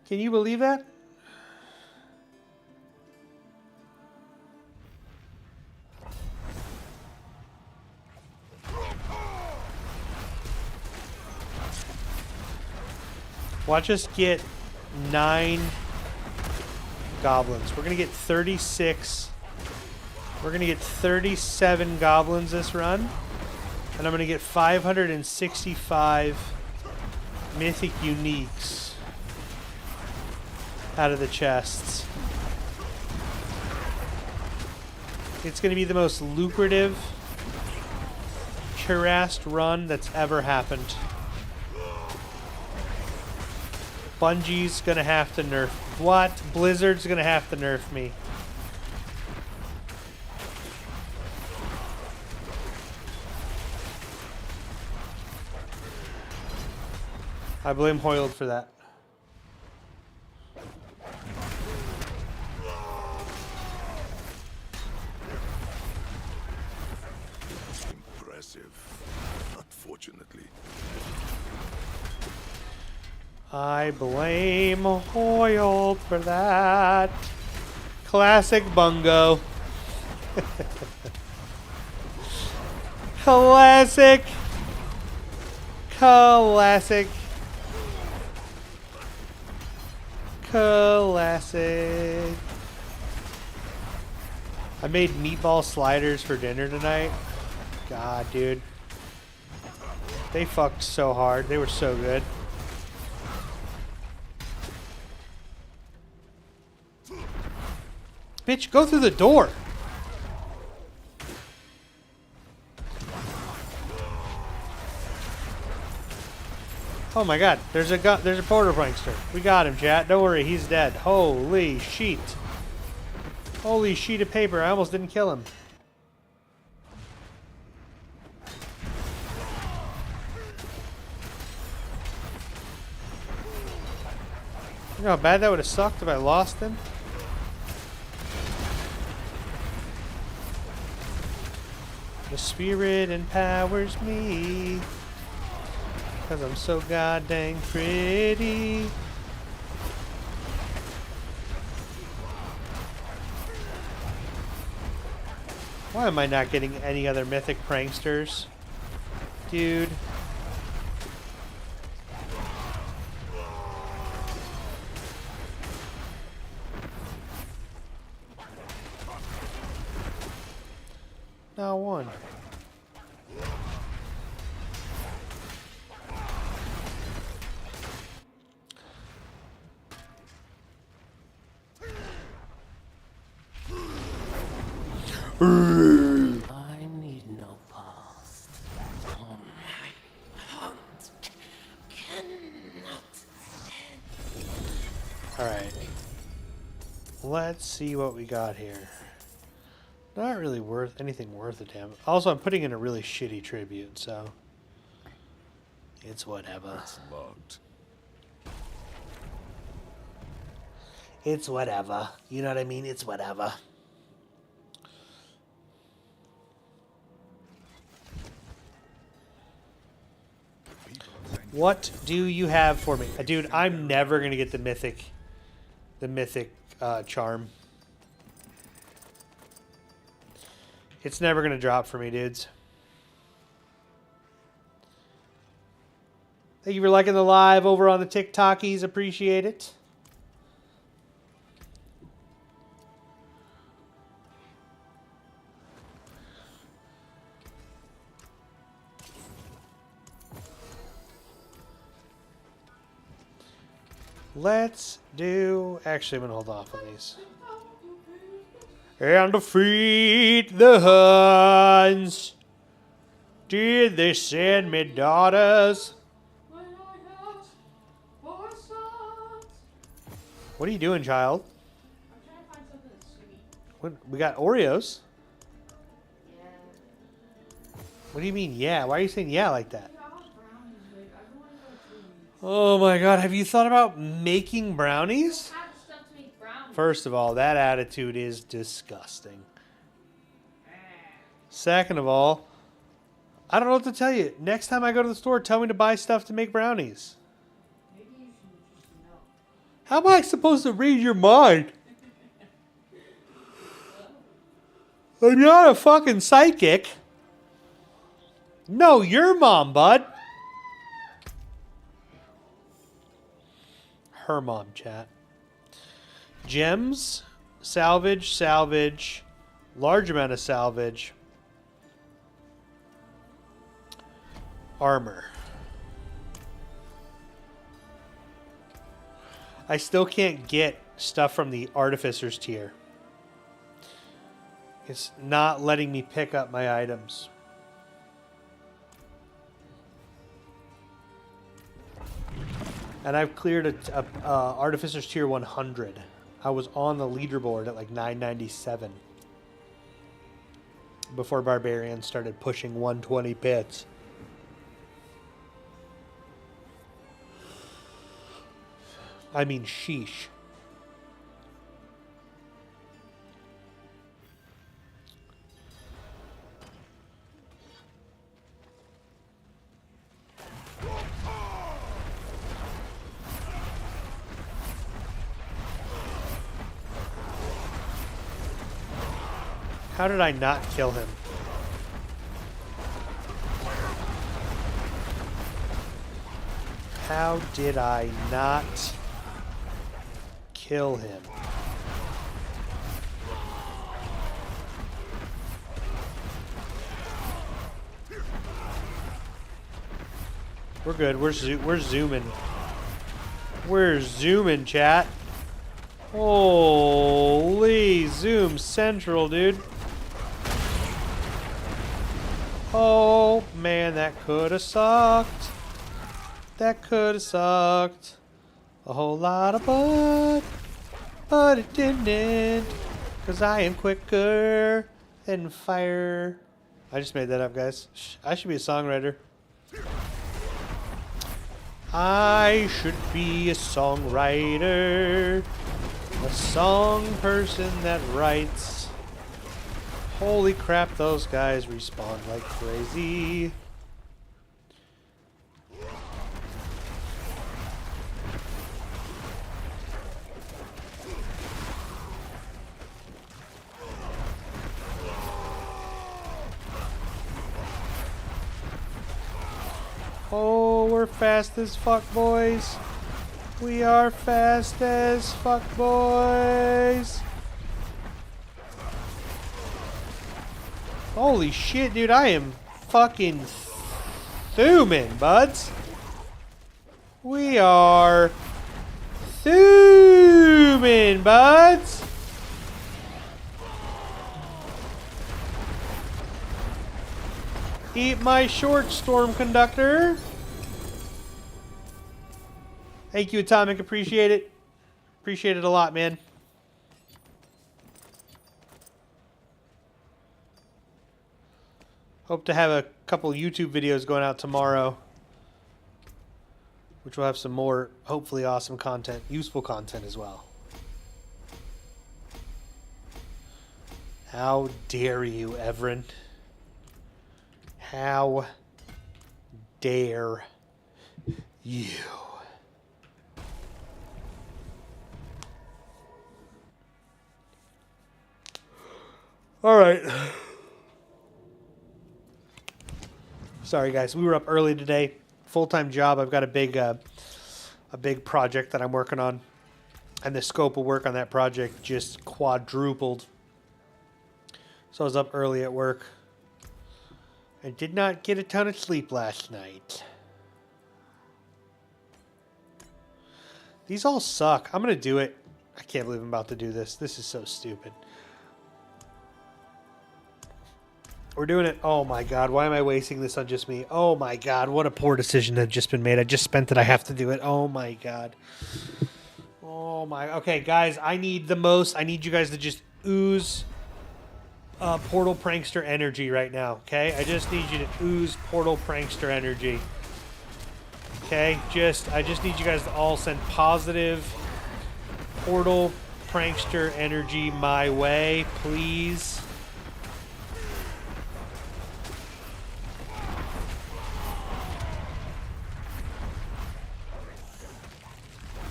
Can you believe that? Watch us get 9 goblins. We're going to get 36. We're going to get 37 goblins this run. And I'm going to get 565 mythic uniques out of the chests. It's going to be the most lucrative Cuirassed run that's ever happened. Bungie's going to have to nerf. What? Blizzard's going to have to nerf me. I blame Hoyled for that. Unfortunately. I blame Hoyle for that. Classic bungo. Classic. Classic. Classic. I made meatball sliders for dinner tonight. God, dude. They fucked so hard. They were so good. Bitch, go through the door. Oh my god, there's a porter prankster. We got him, chat. Don't worry, he's dead. Holy sheet. Holy sheet of paper. I almost didn't kill him. You know how bad that would have sucked if I lost him? The spirit empowers me. Cause I'm so goddamn pretty. Why am I not getting any other mythic pranksters? Dude. Not one. I need no past. On my hunt cannot end. Alright. Let's see what we got here. Not really worth anything worth a damn. Also, I'm putting in a really shitty tribute, so it's whatever. It's locked. It's whatever. You know what I mean? It's whatever. What do you have for me? Dude, I'm never going to get the mythic charm. It's never going to drop for me, dudes. Thank you for liking the live over on the TikTokies. Appreciate it. Let's do... Actually, I'm going to hold off on these. And defeat the Huns. Did they send me daughters? What are you doing, child? I'm trying to find something that's sweet. What, we got Oreos. Yeah. What do you mean, yeah? Why are you saying yeah like that? Yeah, I want brownies. Like, I want to go to. Oh my god, have you thought about making brownies? I have the stuff to make brownies. First of all, that attitude is disgusting. Second of all, I don't know what to tell you. Next time I go to the store, tell me to buy stuff to make brownies. Maybe you should just know. How am I supposed to read your mind? I'm not a fucking psychic. No, your mom, bud. Her mom, chat. Gems, salvage, salvage, large amount of salvage, armor. I still can't get stuff from the Artificer's tier. It's not letting me pick up my items. And I've cleared a Artificer's tier 100. I was on the leaderboard at like 997 before Barbarians started pushing 120 pits. I mean, sheesh. How did I not kill him? How did I not kill him? We're good. We're zooming. We're zooming, chat. Holy zoom central, dude. Oh man, that could have sucked. That could have sucked. A whole lot of but it didn't. Cause I am quicker than fire. I just made that up, guys. I should be a songwriter. I should be a songwriter. A song person that writes. Holy crap, those guys respawn like crazy. Oh, we're fast as fuck, boys. We are fast as fuck, boys. Holy shit, dude, I am fucking zooming, buds. We are zooming, buds. Eat my short, Storm Conductor. Thank you, Atomic. Appreciate it. Appreciate it a lot, man. Hope to have a couple YouTube videos going out tomorrow, which will have some more, hopefully, awesome content, useful content as well. How dare you, Everin? How dare you? All right. Sorry, guys. We were up early today. Full-time job. I've got a big project that I'm working on, and the scope of work on that project just quadrupled. So I was up early at work. I did not get a ton of sleep last night. These all suck. I'm going to do it. I can't believe I'm about to do this. This is so stupid. We're doing it. Oh my god. Why am I wasting this on just me? Oh my god. What a poor decision had just been made. I just spent it. I have to do it. Oh my god. Oh my. Okay, guys. I need you guys to just ooze Portal Prankster energy right now, okay? I just need you to ooze Portal Prankster energy. Okay? I just need you guys to all send positive Portal Prankster energy my way, please.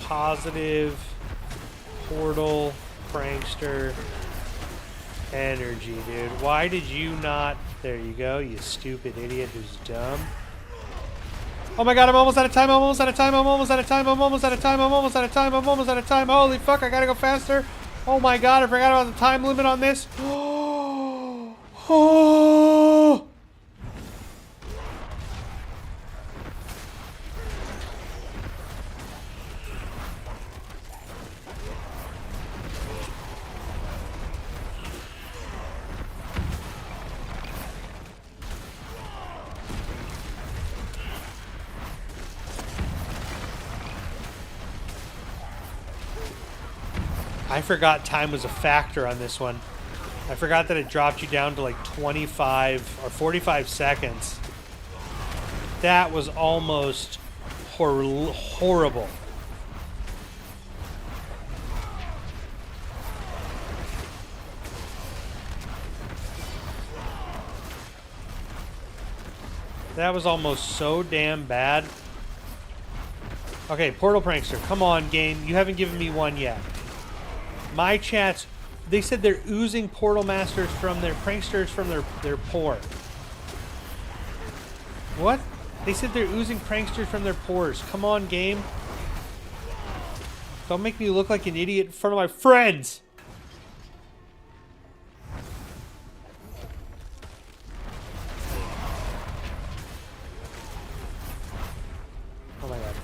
Positive Portal Prankster energy, dude. Why did you not... There you go, you stupid idiot who's dumb. Oh my god, I'm almost out of time, I'm almost out of time, I'm almost out of time, I'm almost out of time, I'm almost out of time, I'm almost out of time. Holy fuck, I gotta go faster. Oh my god, I forgot about the time limit on this. Oh. I forgot time was a factor on this one. I forgot that it dropped you down to like 25 or 45 seconds. That was almost horrible. That was almost so damn bad. Okay, Portal Prankster, come on, game. You haven't given me one yet. My chats, they said they're oozing Portal Masters from their Pranksters from their pore. What? They said they're oozing Pranksters from their pores. Come on, game. Don't make me look like an idiot in front of my friends. Oh my god.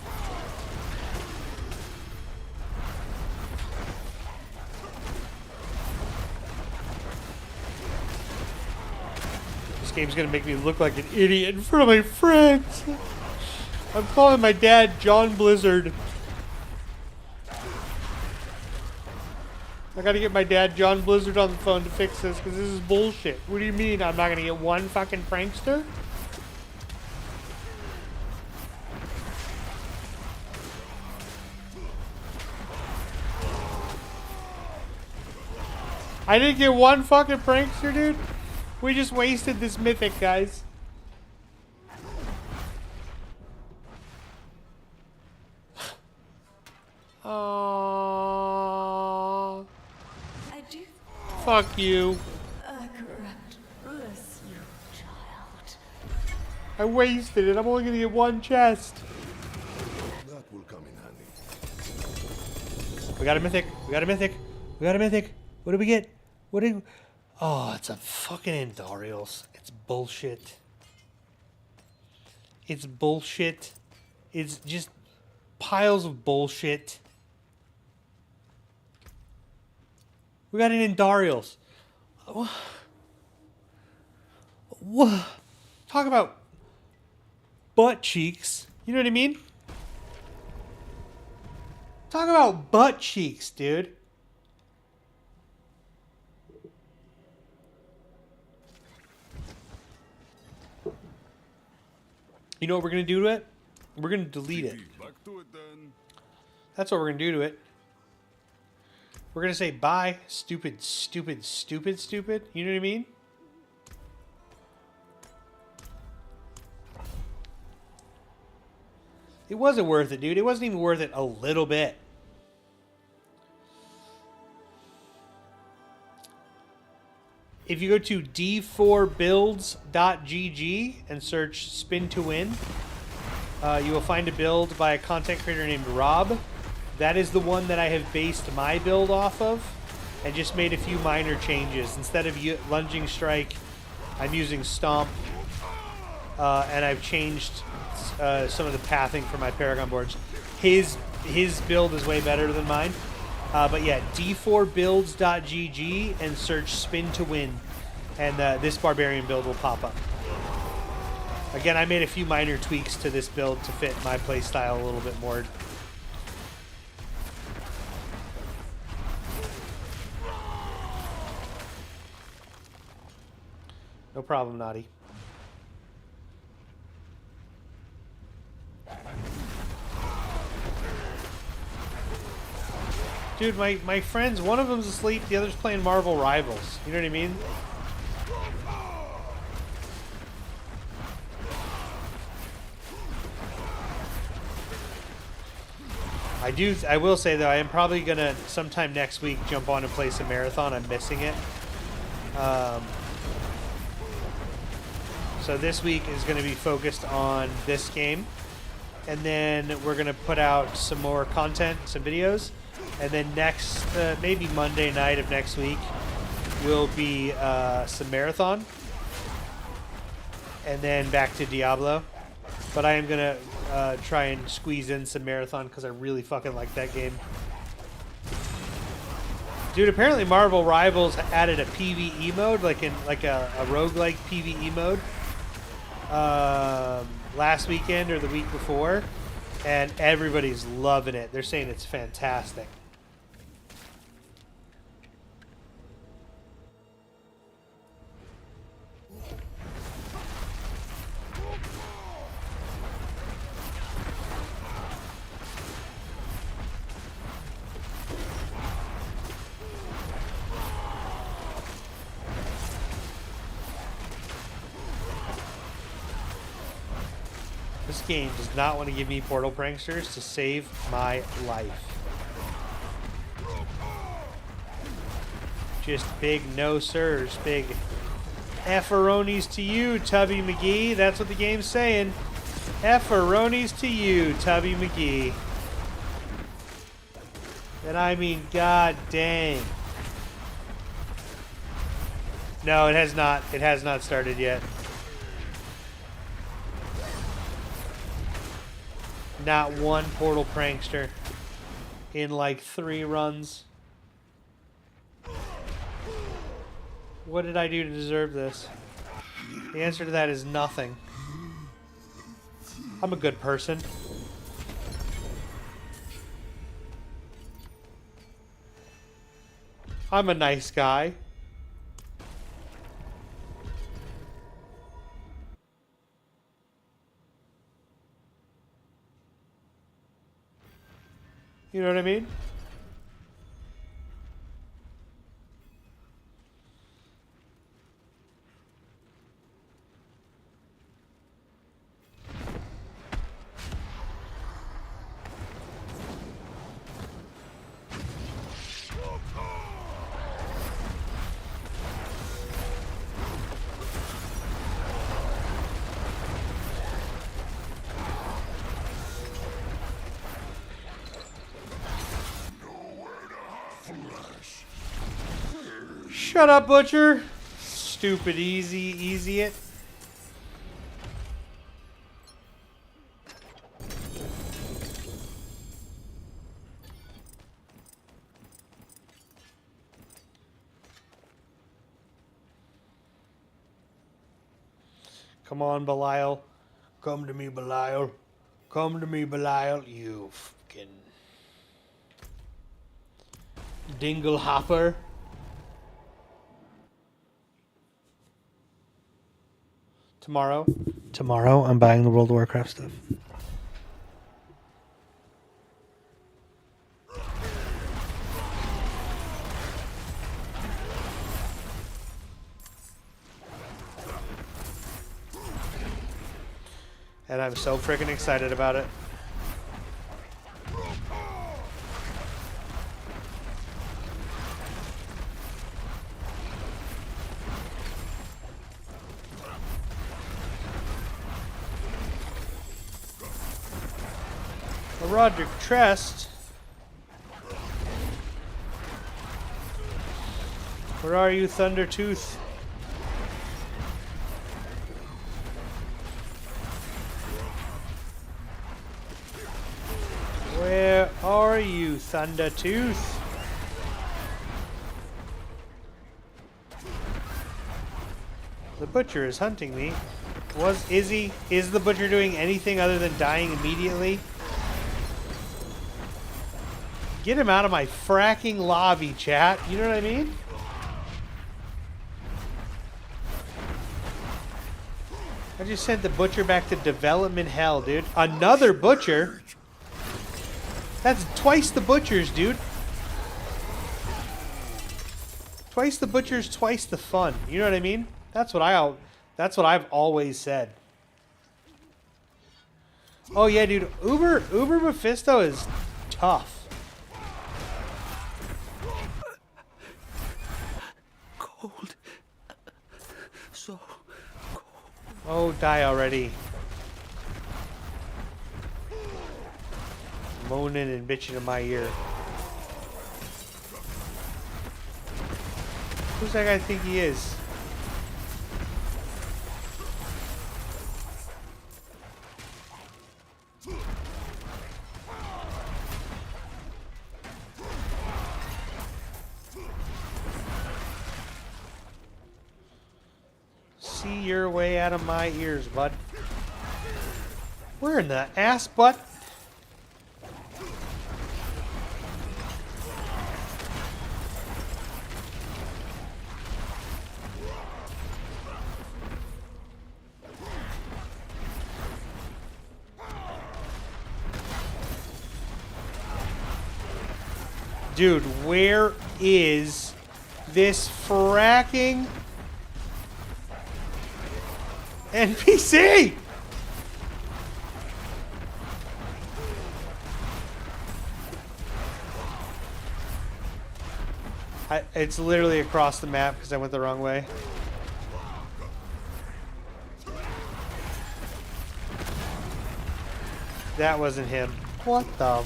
This game's gonna make me look like an idiot in front of my friends. I'm calling my dad John Blizzard. I gotta get my dad John Blizzard on the phone to fix this, because this is bullshit. What do you mean I'm not gonna get one fucking prankster? I didn't get one fucking prankster, dude. We just wasted this mythic, guys. Oh. I do. Fuck you. Correct. Bless you, child. I wasted it. I'm only gonna get one chest. That will come in handy. We got a mythic. We got a mythic. We got a mythic. What do we get? What do? Oh, it's a fucking Endarials. It's bullshit. It's bullshit. It's just piles of bullshit. We got an Endarials. What? Talk about butt cheeks. You know what I mean? Talk about butt cheeks, dude. You know what we're going to do to it? We're going to delete it. Back to it then. That's what we're going to do to it. We're going to say bye, stupid, stupid, stupid, stupid. You know what I mean? It wasn't worth it, dude. It wasn't even worth it a little bit. If you go to d4builds.gg and search spin to win, you will find a build by a content creator named Rob. That is the one that I have based my build off of and just made a few minor changes. Instead of lunging strike, I'm using stomp, and I've changed some of the pathing for my Paragon boards. His build is way better than mine. But yeah, d4builds.gg and search spin to win, and this barbarian build will pop up. Again, I made a few minor tweaks to this build to fit my playstyle a little bit more. No problem, Naughty. Dude, my friends, one of them's asleep, the other's playing Marvel Rivals. You know what I mean? I will say though, I am probably gonna sometime next week jump on and play some Marathon. I'm missing it. So this week is going to be focused on this game, and then we're going to put out some more content, some videos, and then next, maybe Monday night of next week, will be some Marathon, and then back to Diablo. But I am going to try and squeeze in some Marathon because I really fucking like that game. Dude, apparently Marvel Rivals added a PvE mode, like a roguelike PvE mode, last weekend or the week before, and everybody's loving it. They're saying it's fantastic. This game does not want to give me portal pranksters to save my life. Just big no sirs, big efferonis to you, Tubby McGee. That's what the game's saying. Efferonis to you, Tubby McGee. And I mean, god dang. No, it has not. It has not started yet. Not one portal prankster in like 3 runs. What did I do to deserve this? The answer to that is nothing. I'm a good person. I'm a nice guy. You know what I mean? Shut up, Butcher. Stupid easy it. Come on, Belial. Come to me, Belial. Come to me, Belial. You fucking dingle hopper. Tomorrow, I'm buying the World of Warcraft stuff. And I'm so freaking excited about it. Roderick Trest. Where are you, Thundertooth? Where are you, Thundertooth? The butcher is hunting me. Is the butcher doing anything other than dying immediately? Get him out of my fracking lobby, chat. You know what I mean? I just sent the butcher back to development hell, dude. Another butcher? That's twice the butchers, dude. Twice the butchers, twice the fun. You know what I mean? That's what I've always said. Oh yeah, dude. Uber Mephisto is tough. Cold. So cold. Oh, die already. Moaning and bitching in my ear. Who's that guy think he is? See your way out of my ears, bud. Where in the ass butt? Dude, where is this fracking NPC? It's literally across the map because I went the wrong way. That wasn't him. What the?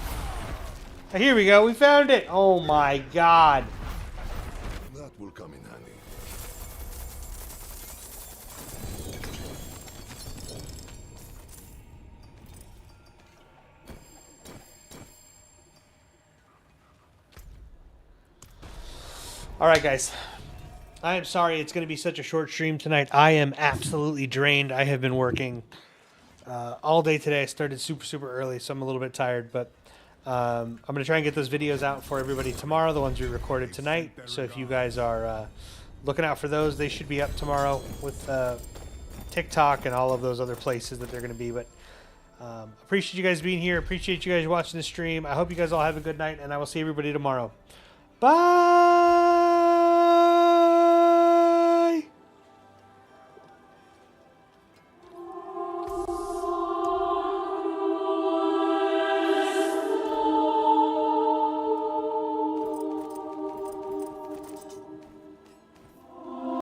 Here we go. We found it. Oh my god. That will come in handy. Alright guys, I am sorry it's going to be such a short stream tonight. I am absolutely drained. I have been working all day today. I started super early, so I'm a little bit tired, but I'm going to try and get those videos out for everybody tomorrow, the ones we recorded tonight. So if you guys are looking out for those, they should be up tomorrow with TikTok and all of those other places that they're going to be. But appreciate you guys being here. Appreciate you guys watching the stream. I hope you guys all have a good night, and I will see everybody tomorrow. Bye!